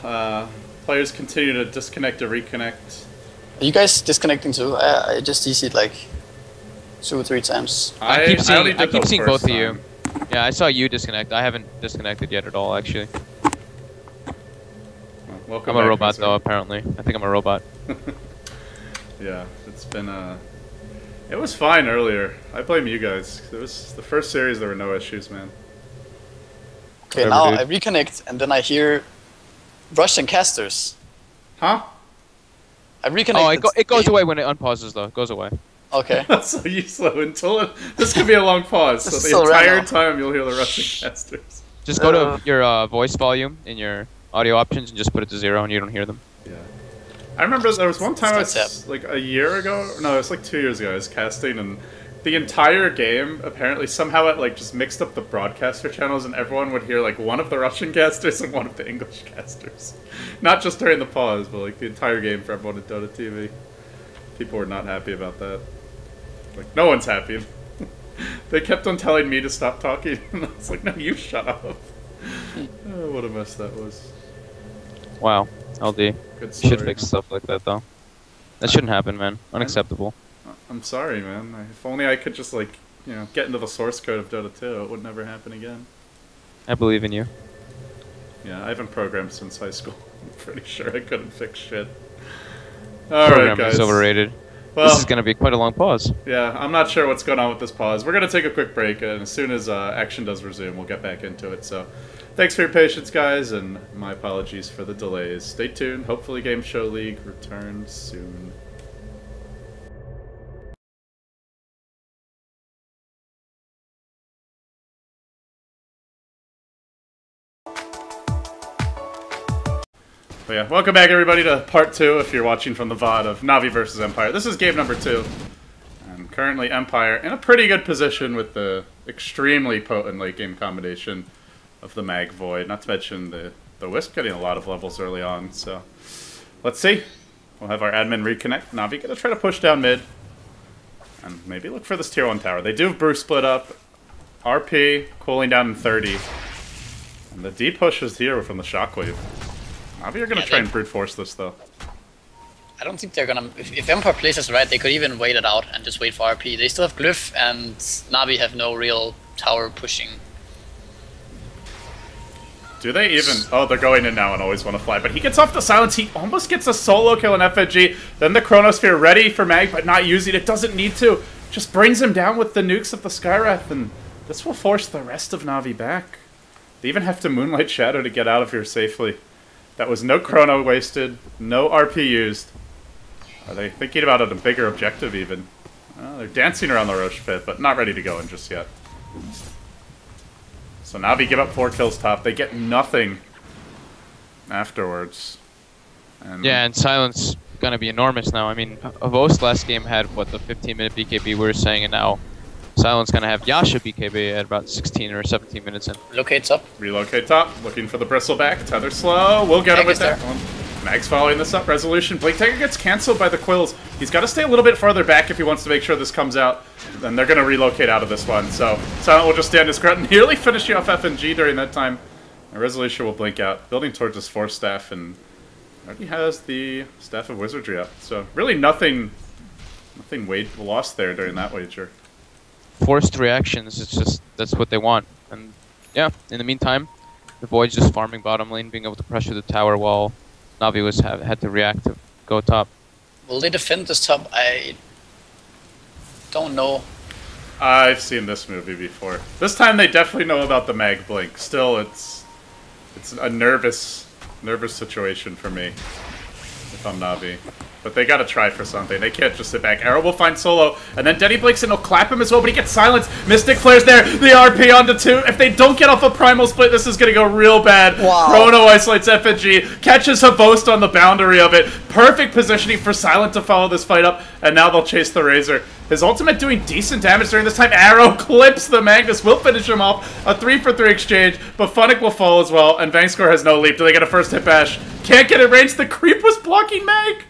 players continue to disconnect or reconnect. Are you guys disconnecting too? I just DC'd like 2 or 3 times. I keep seeing both of you. Yeah, I saw you disconnect. I haven't disconnected yet at all, actually. Well, I'm a robot though, apparently. I think I'm a robot. Yeah, it's been it was fine earlier. I blame you guys. It was the first series. There were no issues, man. Okay, now I reconnect and then I hear Russian casters. Huh? I reconnect. Oh, it goes away when it unpauses though. It goes away. Okay. So you slow until this could be a long pause. So the entire time you'll hear the Russian casters. Just go to your voice volume in your audio options and just put it to 0 and you don't hear them. Yeah. I remember there was one time I was, like a year ago, no, it was like 2 years ago, I was casting, and the entire game, apparently, somehow it like just mixed up the broadcaster channels, and everyone would hear like one of the Russian casters and one of the English casters. Not just during the pause, but like the entire game for everyone at Dota TV. People were not happy about that. Like, no one's happy. They kept on telling me to stop talking, and I was like, no, you shut up. Oh, what a mess that was. Wow, LD. Good Should story. fix stuff like that though. That shouldn't happen, man. Unacceptable. I'm sorry, man. If only I could just, like, you know, get into the source code of Dota 2, it would never happen again. I believe in you. Yeah, I haven't programmed since high school. I'm pretty sure I couldn't fix shit. Alright, Programming guys. is overrated. Well, This is gonna be quite a long pause. yeah, I'm not sure what's going on with this pause. We're going to take a quick break, and as soon as action does resume, we'll get back into it. So, thanks for your patience, guys, and my apologies for the delays. Stay tuned. Hopefully Game Show League returns soon. But yeah, welcome back everybody to part 2 if you're watching from the VOD of Na'Vi versus Empire. This is game number 2. And currently Empire in a pretty good position with the extremely potent late game combination of the Mag Void. Not to mention the Wisp getting a lot of levels early on. So let's see. We'll have our admin reconnect. Na'Vi gonna try to push down mid. And maybe look for this tier 1 tower. They do have Bruce split up. RP cooling down in 30. And the D push is here from the Shockwave. Na'Vi are going to try and brute force this, though. I don't think they're gonna. If Empire plays this right, they could even wait it out and just wait for RP. They still have Glyph, and Na'Vi have no real tower pushing. Do they even... Oh, they're going in now and always want to fly. But he gets off the silence. He almost gets a solo kill in FNG. Then the Chronosphere ready for Mag, but not using it. Doesn't need to. Just brings him down with the nukes of the Skywrath. And this will force the rest of Na'Vi back. They even have to Moonlight Shadow to get out of here safely. That was no chrono wasted, no RP used. Are they thinking about a bigger objective even? They're dancing around the Roche pit, but not ready to go in just yet. So Na'Vi give up 4 kills top. They get nothing afterwards. And Yeah, and Silence gonna be enormous now. I mean, Avos last game had, what, the 15-minute BKB we were saying, and now Silence gonna have Yasha BKB at about 16 or 17 minutes in. Locates up. Relocate top, looking for the bristleback. Tether slow. We'll get him with that one. Mag's following this up. Resolution. Blink Dagger gets cancelled by the Quills. He's got to stay a little bit farther back if he wants to make sure this comes out. Then they're going to relocate out of this one. So Silent will just stand his ground, nearly finishing off FNG during that time. And Resolution will blink out, building towards his Force Staff, and already has the Staff of Wizardry up. So really nothing lost there during that wager. Forced reactions, it's just, that's what they want. And yeah, in the meantime, the Void's just farming bottom lane, being able to pressure the tower while Na'Vi had to react to go top. Will they defend this top? I don't know. I've seen this movie before. This time they definitely know about the Mag Blink. Still, it's a nervous situation for me if I'm Na'Vi. But they gotta try for something. They can't just sit back. Arrow will find solo, and then Denny blinks and he'll clap him as well, but he gets silenced. Mystic Flare's there. The RP onto 2. If they don't get off a Primal Split, this is gonna go real bad. Wow. Chrono isolates FNG, catches Havost on the boundary of it. Perfect positioning for Silent to follow this fight up, and now they'll chase the Razor. His ultimate doing decent damage during this time. Arrow clips the Magnus, will finish him off. A 3-for-3 exchange, but Funnick will fall as well, and Vangscore has no leap. Do they get a first hit bash? Can't get it range. The creep was blocking Mag.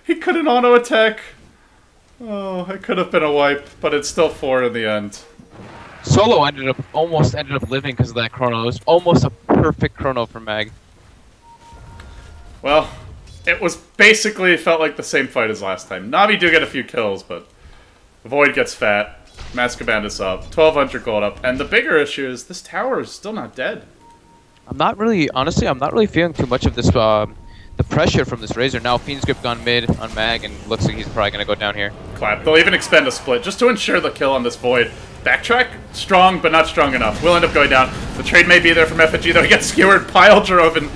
He couldn't auto-attack. Oh, it could have been a wipe, but it's still 4 in the end. Solo almost ended up living because of that chrono. It was almost a perfect chrono for Mag. Well, it was basically felt like the same fight as last time. Na'Vi do get a few kills, but Void gets fat. Mask of Bandits up. 1,200 gold up. And the bigger issue is this tower is still not dead. Honestly, I'm not really feeling too much of this, the pressure from this Razor. Now Fiend's Grip gone mid on Mag, and looks like he's probably going to go down here. Clap. They'll even expend a split just to ensure the kill on this Void. Backtrack, strong, but not strong enough. Will end up going down. The trade may be there from FNG, though. He gets skewered, pile driven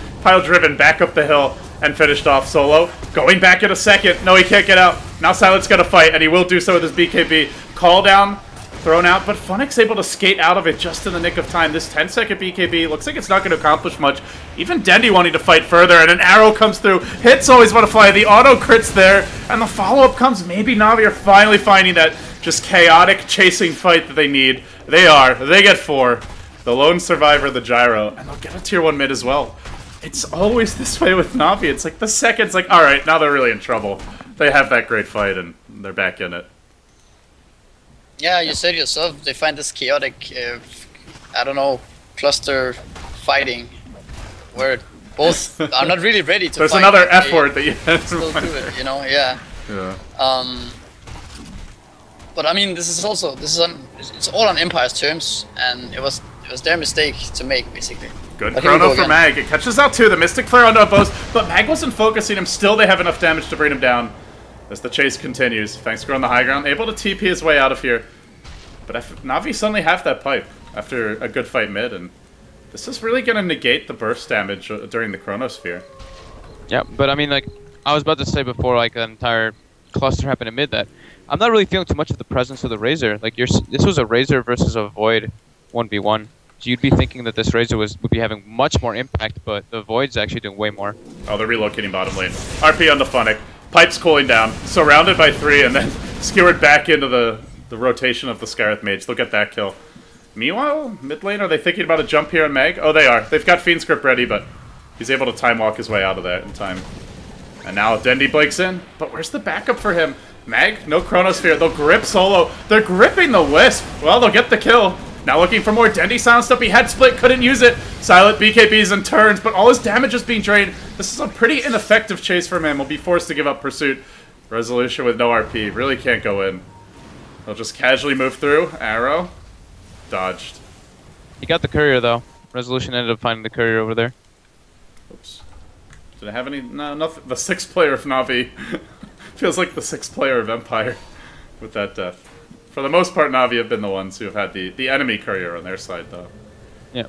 back up the hill, and finished off solo. Going back in a second. No, he can't get out. Now Silent's going to fight, and he will do so with his BKB. Call down, thrown out, but Funnick's able to skate out of it just in the nick of time. This 10-second BKB looks like it's not going to accomplish much. Even Dendy wanting to fight further, and an arrow comes through. Hits always want to fly. The auto crits there, and the follow-up comes. Maybe Na'Vi are finally finding that just chaotic chasing fight that they need. They are. They get 4. The lone survivor, the Gyro, and they'll get a tier 1 mid as well. It's always this way with Na'Vi. It's like the second's like, all right, now they're really in trouble. They have that great fight, and they're back in it. Yeah, you said yourself, they find this chaotic, I don't know, cluster fighting, where both are not really ready to There's fight. another F word that you had to Still do it, you know, yeah. Yeah. But I mean, it's all on Empire's terms, and it was their mistake to make, basically. Good But here we chrono go for again. Mag. It catches out two. The Mystic Flare onto Opposed, but Mag wasn't focusing him. Still, they have enough damage to bring him down as the chase continues. Fangskor on the high ground, able to TP his way out of here. But Na'Vi suddenly have that pipe after a good fight mid, and this is really going to negate the burst damage during the Chronosphere. Yeah, but I mean, like, I was about to say before, like, an entire cluster happened in mid that I'm not really feeling too much of the presence of the Razor. Like, this was a Razor versus a Void 1v1. So you'd be thinking that this Razor would be having much more impact, but the Void's actually doing way more. Oh, they're relocating bottom lane. RP on the Funnick. Pipe's cooling down. Surrounded by 3 and then skewered back into the rotation of the Scarith Mage. Look at that kill. Meanwhile, mid lane, are they thinking about a jump here on Mag? Oh, they are. They've got Fiend Script ready, but he's able to time walk his way out of that in time. And now Dendi breaks in, but where's the backup for him? Mag, no Chronosphere. They'll grip solo. They're gripping the Wisp. Well, they'll get the kill. Now looking for more. Dendi silenced up. He had split, couldn't use it. Silent BKBs and turns, but all his damage is being drained. This is a pretty ineffective chase from him. He'll be forced to give up pursuit. Resolution with no RP. Really can't go in. He'll just casually move through. Arrow. Dodged. He got the courier, though. Resolution ended up finding the courier over there. Oops. Did I have any? No, nothing. The 6th player of Na'Vi. Feels like the 6th player of Empire with that death. For the most part, Na'Vi have been the ones who have had the enemy courier on their side, though. Yeah.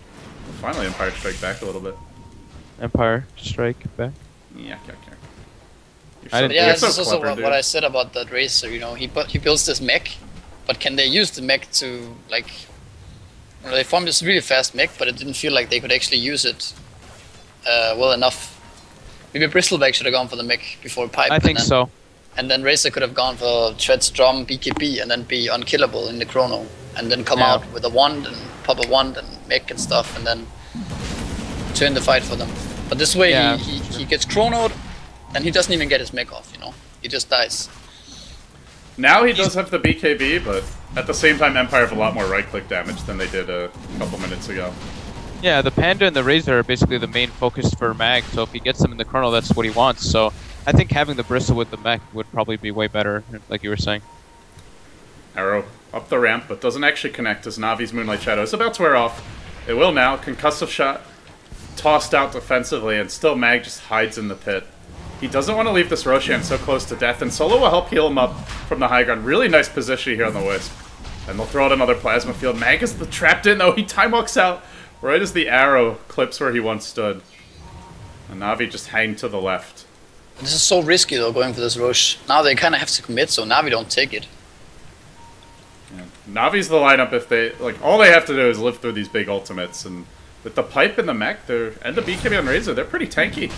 Finally, Empire strike back a little bit. Empire strike back. Yeah. I didn't- Yeah, You're this so is also clever, what dude. I said about that Razor, you know, he builds this mech, but can they use the mech to, like, you know, they formed this really fast mech, but it didn't feel like they could actually use it well enough. Maybe Bristleback should have gone for the mech before Pipe. I think so. And then Razor could have gone for Tread's Drum, BKB, and then be unkillable in the Chrono. And then come Yeah. out with a wand and pop a wand and mech and stuff, and then turn the fight for them. But this way, Yeah, he gets Chronoed, and he doesn't even get his mech off, you know? He just dies. Now he does have the BKB, but at the same time, Empire have a lot more right-click damage than they did a couple minutes ago. Yeah, the Panda and the Razor are basically the main focus for Mag, so if he gets them in the Chrono, that's what he wants. So I think having the Bristle with the mech would probably be way better, like you were saying. Arrow up the ramp, but doesn't actually connect as Navi's Moonlight Shadow is about to wear off. It will now. Concussive shot. Tossed out defensively, and still Mag just hides in the pit. He doesn't want to leave this Roshan so close to death, and Solo will help heal him up from the high ground. Really nice position here on the Wisp. And they'll throw out another Plasma Field. Mag is trapped in, though. He time walks out right as the arrow clips where he once stood. And Na'Vi just hang to the left. This is so risky, though, going for this Roche. Now they kind of have to commit, so Na'Vi don't take it. Yeah. Navi's the lineup if they, like, all they have to do is live through these big ultimates, and with the pipe and the mech, and the BKB on Razor, they're pretty tanky.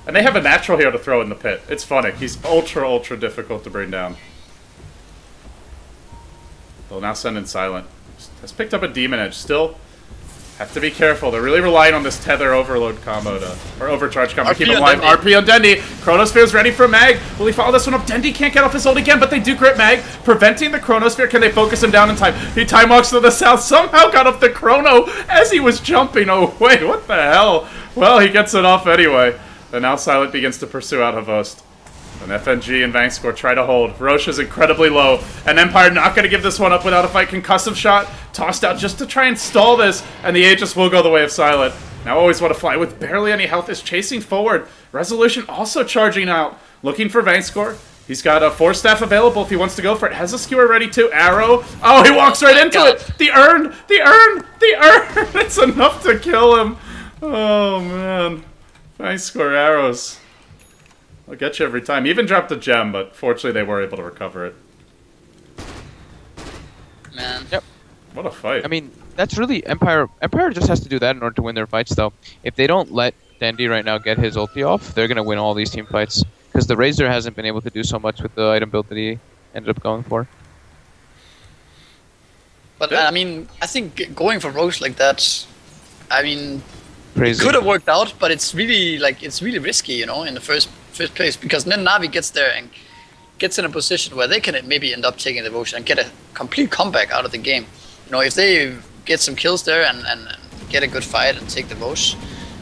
And they have a natural hero to throw in the pit. It's Funnick. He's ultra difficult to bring down. They'll now send in Silent. Has picked up a Demon Edge. Still have to be careful. They're really relying on this Tether Overload combo or Overcharge combo to keep RP him on alive. Dendi. RP on Dendi. Chronosphere's ready for Mag. Will he follow this one up? Dendi can't get off his ult again, but they do grip Mag, preventing the Chronosphere. Can they focus him down in time? He time walks to the south. Somehow got up the Chrono as he was jumping away. What the hell? Well, he gets it off anyway. And now Silent begins to pursue out Havost. And FNG and Vangskor try to hold. Roche is incredibly low. And Empire not going to give this one up without a fight. Concussive shot tossed out just to try and stall this. And the Aegis will go the way of Silent. Now always want to fly with barely any health is chasing forward. Resolution also charging out. Looking for Vangskor. He's got a Force Staff available if he wants to go for it. Has a skewer ready too. Arrow. Oh, he walks right into it. The urn. The urn. The urn. It's enough to kill him. Oh, man. Vangskor arrows. I'll get you every time. Even dropped a gem, but fortunately they were able to recover it. Man. Yep. What a fight. I mean, that's really Empire. Empire just has to do that in order to win their fights, though. If they don't let Dendi right now get his ulti off, they're gonna win all these team fights. Because the Razor hasn't been able to do so much with the item build that he ended up going for. But, Yeah. I mean, I think going for Roche like that, I mean, Crazy. could have worked out, but it's really, like, it's really risky, you know, in the first place. Because then Na'Vi gets there and gets in a position where they can maybe end up taking the Roche and get a complete comeback out of the game. You know, if they get some kills there and get a good fight and take the Roche,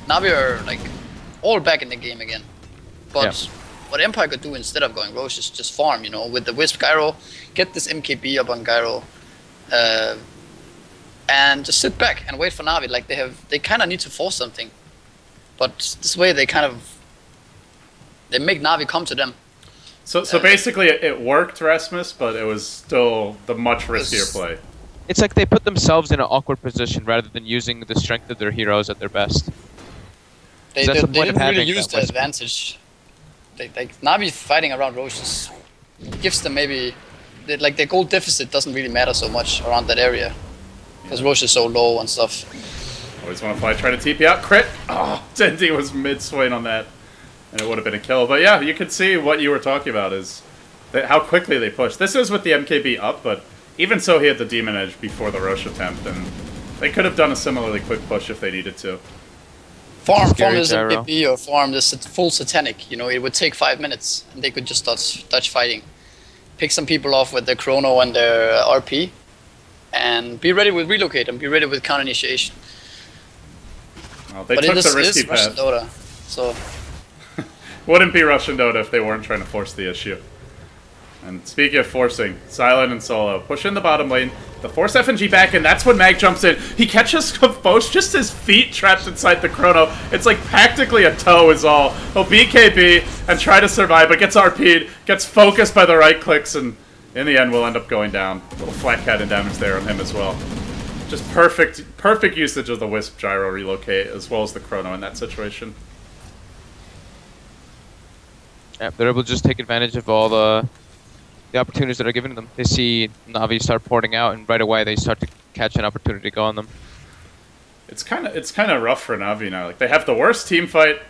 Navi are like all back in the game again. But Yeah. what Empire could do instead of going Roche is just farm, you know, with the Wisp Gyro, get this MKB up on Gyro, and just sit back and wait for Navi. Like they kind of need to force something, but this way they make Navi come to them. So basically, it worked, Rasmus, but it was still the much riskier play. It's like they put themselves in an awkward position rather than using the strength of their heroes at their best. They That's the point of didn't really having use that the Wisp. advantage. Navi fighting around Roches gives them maybe like their gold deficit doesn't really matter so much around that area because Roche is so low and stuff. Always want to fly, try to TP out. Crit! Oh, Dendi was mid-swing on that, and it would have been a kill. But yeah, you can see what you were talking about is how quickly they push. This is with the MKB up, but even so, he had the Demon Edge before the Roche attempt, and they could have done a similarly quick push if they needed to. Farm Scary this gyro. MKB or farm this full Satanic. You know, it would take 5 minutes, and they could just start fighting. Pick some people off with their Chrono and their RP, and be ready with relocate and be ready with counter initiation. Well, they But took it the risky is Russian path. Dota, so Wouldn't be Russian Dota if they weren't trying to force the issue. And speaking of forcing, Silent and Solo push in the bottom lane. The force FNG back, and that's when Mag jumps in. He catches both just his feet trapped inside the Chrono. It's like practically a toe is all. He'll BKB and try to survive, but gets RP'd, gets focused by the right clicks, and in the end will end up going down. A little flat cannon damage there on him as well. Just perfect usage of the Wisp Gyro relocate as well as the Chrono in that situation. Yeah, they're able to just take advantage of all the opportunities that are given to them. They see Navi start porting out, and right away they start to catch an opportunity to go on them. It's kind of rough for Navi now. Like they have the worst team fight,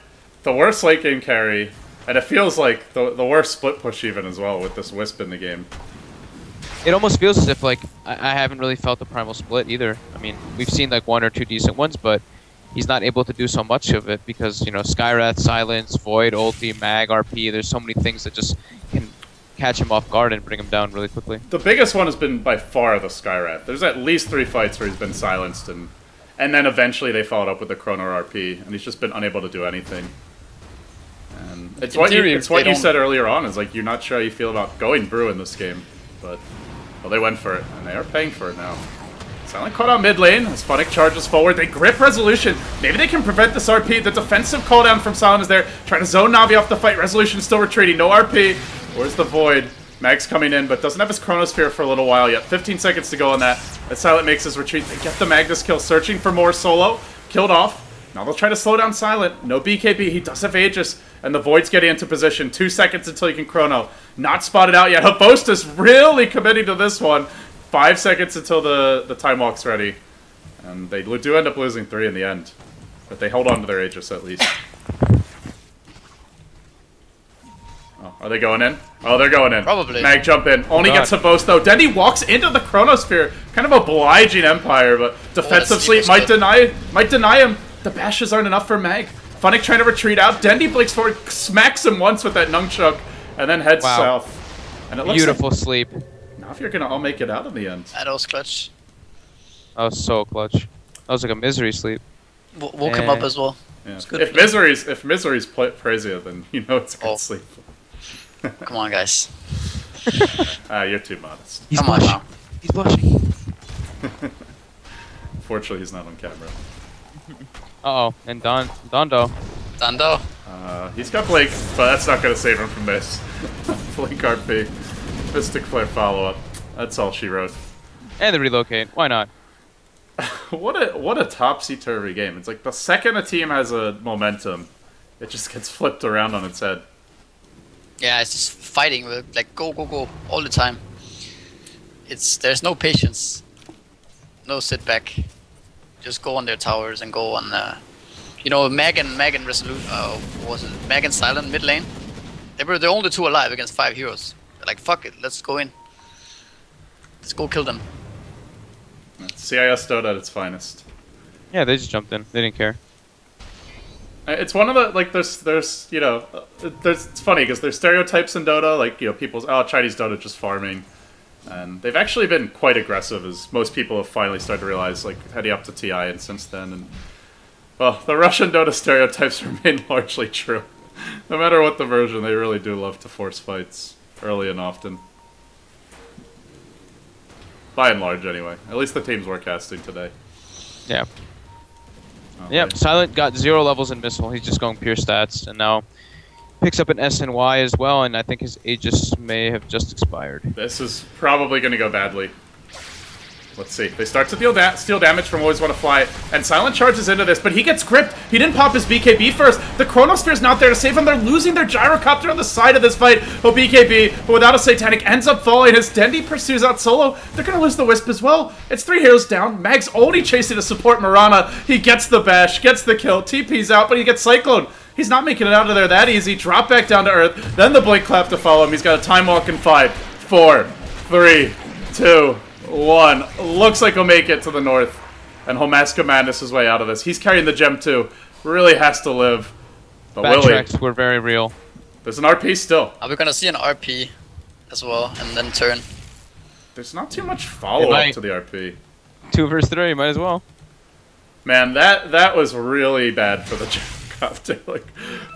the worst late game carry, and it feels like the worst split push even as well with this Wisp in the game. It almost feels as if like I haven't really felt the primal split either. I mean, we've seen like 1 or 2 decent ones, but he's not able to do so much of it because, you know, Skywrath, Silence, Void, Ulti, Mag, RP, there's so many things that just can catch him off guard and bring him down really quickly. The biggest one has been by far the Skywrath. There's at least 3 fights where he's been silenced, and then eventually they followed up with the Chrono RP, and he's just been unable to do anything. And it's what you said earlier on, is like you're not sure how you feel about going Brew in this game, but well, they went for it, and they are paying for it now. Silent caught out mid lane, as Funnick charges forward, they grip Resolution, maybe they can prevent this RP, the defensive cooldown from Silent is there, trying to zone Navi off the fight, Resolution still retreating, no RP, where's the Void? Mag's coming in, but doesn't have his Chronosphere for a little while yet, 15 seconds to go on that, as Silent makes his retreat, they get the Magnus kill, searching for more Solo, killed off, now they'll try to slow down Silent, no BKB, he does have Aegis, and the Void's getting into position, 2 seconds until he can Chrono, not spotted out yet, Hephaestus really committing to this one, 5 seconds until the time walk's ready. And they do end up losing 3 in the end. But they hold on to their Aegis at least. Oh, are they going in? Oh, they're going in. Probably. Mag jump in. Only gets Hephaestus though. Dendi walks into the Chronosphere. Kind of obliging Empire, but defensive sleep might deny him. The bashes aren't enough for Mag. Funnick trying to retreat out. Dendi blinks forward, smacks him once with that Nunchuk, and then heads south. And it looks Beautiful sleep. Now if you're gonna all make it out in the end. that was clutch. That was so clutch. That was like a MiSeRy sleep. Woke him up as well. Yeah. good. If MiSeRy's Prezia, then you know it's a good sleep. Come on, guys. You're too modest. He's Come on blushing. now. He's blushing. Fortunately, he's not on camera. Uh-oh, and Dondo. Dando. He's got Blake, but that's not going to save him from this. Blink RP. Mystic Flare follow-up. That's all she wrote. And the relocate. Why not? What a topsy-turvy game. It's like the second a team has a momentum, it just gets flipped around on its head. Yeah, it's just fighting with like go all the time. There's no patience, no sit back. Just go on their towers and go on. You know, Mag and Resolute. What was it Mag and Silent mid lane? They were the only 2 alive against 5 heroes. They're like, fuck it, let's go in. Let's go kill them. CIS Dota at its finest. Yeah, they just jumped in. They didn't care. It's one of the, like, there's you know, it's funny because there's stereotypes in Dota, like, you know, people's, oh, Chinese Dota just farming. And they've actually been quite aggressive, as most people have finally started to realize, like, heading up to TI and since then. Well, the Russian Dota stereotypes remain largely true. No matter what the version, they really do love to force fights early and often. By and large, anyway. At least the teams we're casting today. Yeah. Okay. Yep, Silent got 0 levels in Missile. He's just going pure stats, and now picks up an S and Y as well, and I think his Aegis may have just expired. This is probably going to go badly. Let's see. They start to steal damage from Always Want to Fly, and Silent charges into this, but he gets gripped. He didn't pop his BKB first. The Chronosphere's not there to save him. They're losing their Gyrocopter on the side of this fight. Oh, BKB, but without a Satanic, ends up falling as Dendi pursues out solo. They're going to lose the Wisp as well. It's 3 heroes down. Mag's only chasing to support Mirana. He gets the bash, gets the kill. TP's out, but he gets Cyclone. He's not making it out of there that easy. Drop back down to Earth. Then the Blink Clap to follow him. He's got a Time Walk in 5, 4, 3, 2, 1. Looks like he'll make it to the north. And he'll Mask Madness his way out of this. He's carrying the gem too. Really has to live. But Backtracks were very real. There's an RP still. Are we gonna see an RP as well, and then turn? There's not too much follow-up to the RP. 2 versus 3, might as well. Man, that was really bad for the Gyrocopter. Like,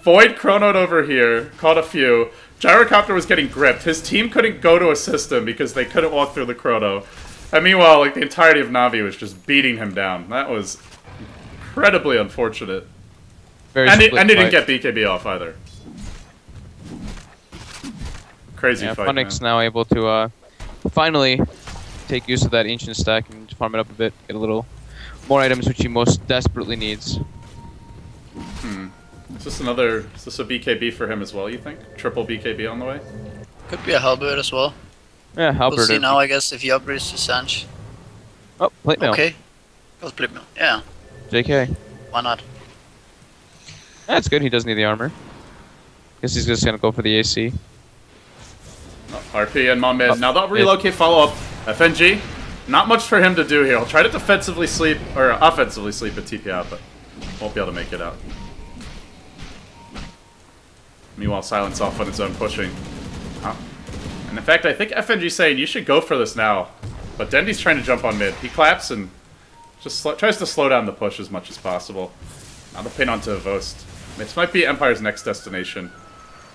Void chronoed over here, caught a few. Gyrocopter was getting gripped. His team couldn't go to assist him because they couldn't walk through the chrono. And meanwhile, like, the entirety of Na'Vi was just beating him down. That was incredibly unfortunate. And he didn't get BKB off either. Crazy fight, Funnick's now able to finally take use of that ancient stack and farm it up a bit, get a little more items which he most desperately needs. Is this a BKB for him as well, you think? Triple BKB on the way? Could be a Halberd as well. Yeah, Halberd. We'll see now, I guess, if he upgrades to Sanch. Oh, plate mail. Okay. Goes plate mail. Yeah. JK. Why not? That's good, he doesn't need the armor. Guess he's just gonna go for the AC. Oh, RP and Mon mid. Now they'll relocate follow-up. FNG, not much for him to do here. He'll try to defensively sleep, or offensively sleep at TP out, but won't be able to make it out. Meanwhile, Silent's off on his own pushing. And in fact, I think FNG's saying you should go for this now. But Dendi's trying to jump on mid. He claps and just tries to slow down the push as much as possible. Now the pin onto Vost. This might be Empire's next destination.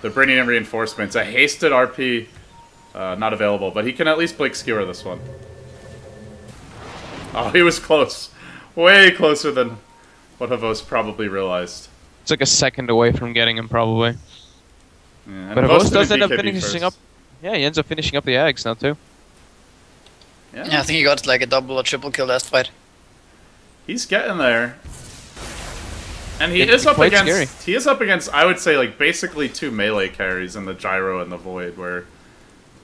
They're bringing in reinforcements. A hasted RP not available, but he can at least Blink Skewer this one. Oh, he was close. Way closer than what Havos probably realized. It's like a second away from getting him, probably. Yeah, but Havos does end up finishing up. Yeah, he ends up finishing up the Ags now, too. Yeah, I think he got like a double or triple kill last fight. He's getting there. And he is up against scary. He is up against, I would say, like basically 2 melee carries in the Gyro and the Void, where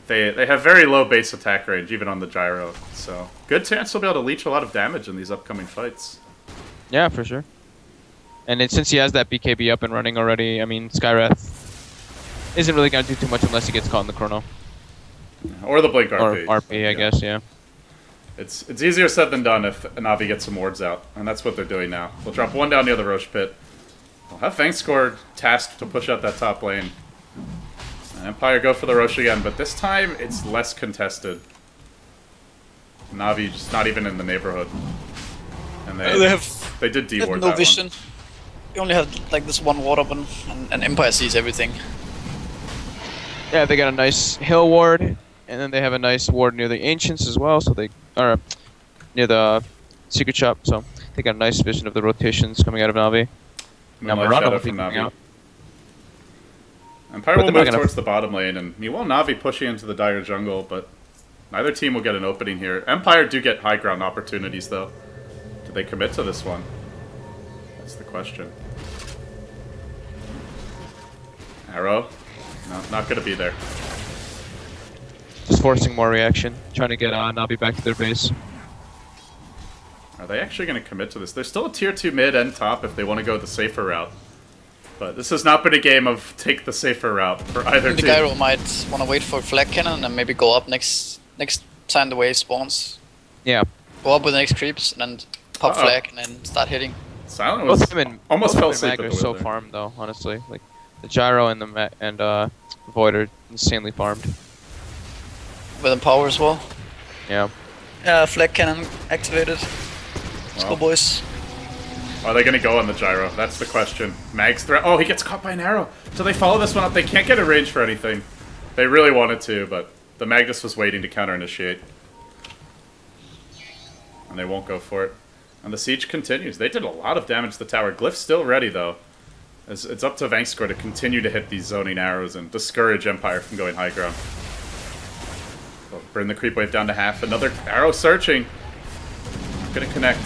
they have very low base attack range, even on the Gyro. So good chance he'll be able to leech a lot of damage in these upcoming fights. Yeah, for sure. And since he has that BKB up and running already, I mean, Skywrath isn't really going to do too much unless he gets caught in the chrono. Or the Blink RP. Or RP, I guess, yeah. It's easier said than done if Na'Vi gets some wards out, and that's what they're doing now. They'll drop 1 down near the Roche pit. They'll have Fangscore tasked to push out that top lane. And Empire go for the Roche again, but this time it's less contested. Na'Vi just not even in the neighborhood. And they did D-ward no that vision. one. You only have like this one ward open, and Empire sees everything. Yeah, they got a nice hill ward, and then they have a nice ward near the Ancients as well, so they are near the Secret Shop, so they got a nice vision of the rotations coming out of Na'Vi. Now Mirana will be coming out. Empire will move towards the bottom lane, and meanwhile Na'Vi pushing into the dire jungle, but neither team will get an opening here. Empire do get high ground opportunities, though. Do they commit to this one? That's the question. Arrow? No, not gonna be there. Just forcing more reaction, trying to get Na'Vi back to their base. Are they actually going to commit to this? There's still a tier 2 mid and top if they want to go the safer route. But this has not been a game of take the safer route for either team. The Gyro might want to wait for Flag Cannon and maybe go up next time the wave spawns. Yeah. Go up with the next creeps and then pop Flag and then start hitting. Silent was almost fell asleep. Mag are so farmed though, honestly. Like the Gyro and the Void are insanely farmed. With Empower as well. Yeah. Yeah, Flag Cannon activated. Let's go, boys. Are they going to go on the gyro? That's the question. Mag's threat. Oh, he gets caught by an arrow. So they follow this one up. They can't get a range for anything. They really wanted to, but the Magnus was waiting to counter-initiate. And they won't go for it. And the siege continues. They did a lot of damage to the tower. Glyph's still ready, though. It's up to Vangscore to continue to hit these zoning arrows and discourage Empire from going high ground. Well, bring the creep wave down to half. Another arrow searching. Not gonna connect.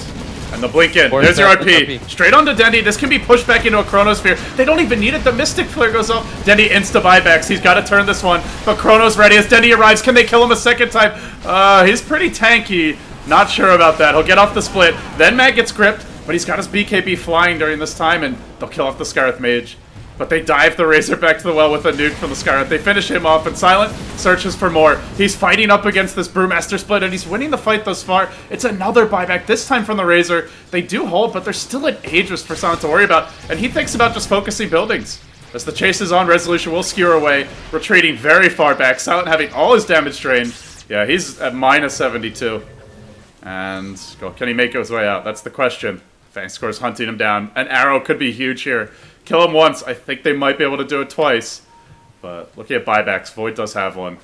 And the blink in. There's your RP. Straight onto Dendy. This can be pushed back into a Chronosphere. They don't even need it. The Mystic Flare goes off. Dendy insta buybacks. He's got to turn this one. But Chrono's ready as Dendy arrives. Can they kill him a second time? He's pretty tanky. Not sure about that. He'll get off the split. Then Mag gets gripped. But he's got his BKB flying during this time. And they'll kill off the Scarith Mage. But they dive the Razor back to the well with a nuke from the Scarith. They finish him off, and Silent searches for more. He's fighting up against this Brewmaster split, and he's winning the fight thus far. It's another buyback, this time from the Razor. They do hold, but there's still an Aegis for Silent to worry about, and he thinks about just focusing buildings. As the chase is on, Resolution will skewer away, retreating very far back. Silent having all his damage drained. Yeah, he's at minus 72. And can he make his way out? That's the question. Vangscore's hunting him down. An arrow could be huge here. Kill him once. I think they might be able to do it twice. But looking at buybacks, Void does have one.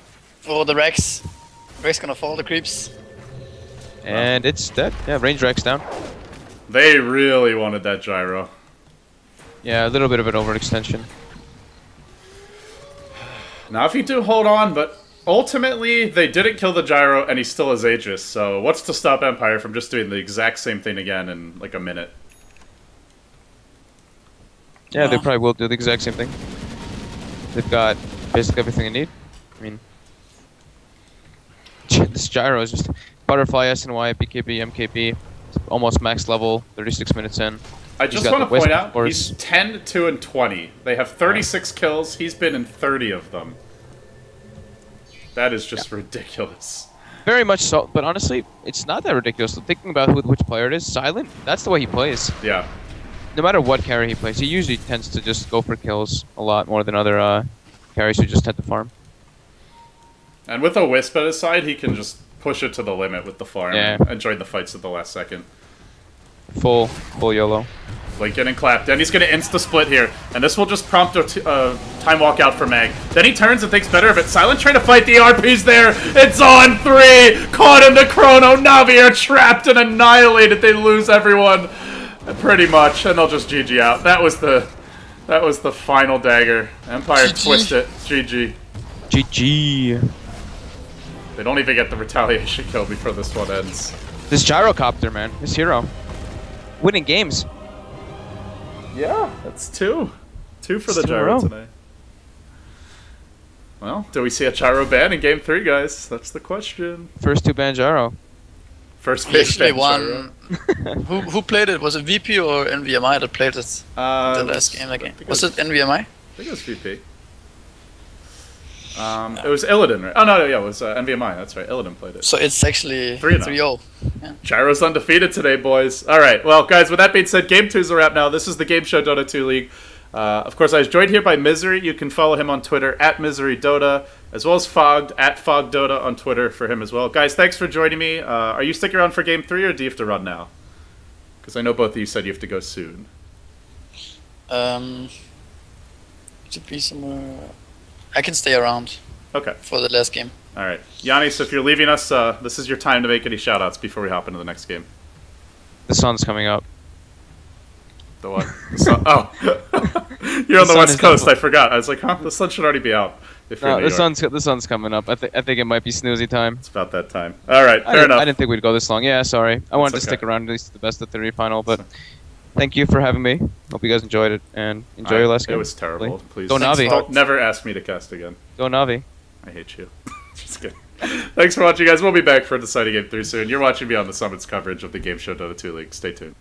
Oh, the Rex. Rex gonna fall the creeps. And it's dead. Yeah, range Rex down. They really wanted that gyro. Yeah, a little bit of an overextension. Now if you do hold on, but ultimately they didn't kill the gyro and he still has Aegis. So what's to stop Empire from just doing the exact same thing again in like a minute? Yeah, they probably will do the exact same thing. They've got basically everything they need. I mean, this gyro is just butterfly SNY, BKB, MKB, almost max level, 36 minutes in. I just want to point out, he's 10, 2, and 20. They have 36 kills. He's been in 30 of them. That is just ridiculous. Very much so, but honestly, it's not that ridiculous. Thinking about which player it is, Silent, that's the way he plays. Yeah. No matter what carry he plays, he usually tends to just go for kills a lot more than other carries who just tend to farm. And with a Wisp at his side, he can just push it to the limit with the farm and join the fights at the last second. Full YOLO. Lincoln and clap. Then he's going to insta-split here, and this will just prompt a time walk out for Mag. Then he turns and thinks better of it. Silent trying to fight the RPs there. It's on 3! Caught in the Chrono. Na'Vi are trapped and annihilated. They lose everyone. Pretty much, and they'll just GG out. That was the final dagger. Empire twist it. GG. GG. They don't even get the retaliation kill before this one ends. This gyrocopter, man. This hero. Winning games. Yeah, that's 2. 2 for the gyro tonight. Well, do we see a gyro ban in Game 3, guys? That's the question. First 2-ban gyro. First big ban one. who played it? Was it VP or NVMI that played it? The last game again. Was it NVMI? I think it was VP. It was Illidan, right? Oh no, yeah, it was NVMI. That's right. Illidan played it. So it's actually 3-0. Yeah. Gyro's undefeated today, boys. All right. Well, guys, with that being said, Game 2's a wrap now. This is the Gameshow Dota 2 League. Of course, I was joined here by MiSeRy. You can follow him on Twitter at MiSeRyDota, as well as Fogged at FoggedDota on Twitter for him as well. Guys, thanks for joining me. Are you sticking around for Game 3, or do you have to run now? Because I know both of you said you have to go soon. Should be somewhere. I can stay around. Okay. For the last game. All right, Yannis, if you're leaving us, this is your time to make any shoutouts before we hop into the next game. The sun's coming up. The what? The sun? Oh, you're on the West Coast. I forgot. I was like, huh? The sun should already be out. If you're in New York. The sun's coming up. I think it might be snoozy time. It's about that time. All right, fair enough. I didn't think we'd go this long. Yeah, sorry. I wanted to stick around at least the best of 3 final, but thank you for having me. Hope you guys enjoyed it and enjoy your last game. It was terrible. Please. Go Na'Vi. Don't never ask me to cast again. Go Na'Vi. I hate you. Just kidding. Thanks for watching, guys. We'll be back for Deciding Game 3 soon. You're watching Beyond the Summit's coverage of the Gameshow Dota 2 League. Stay tuned.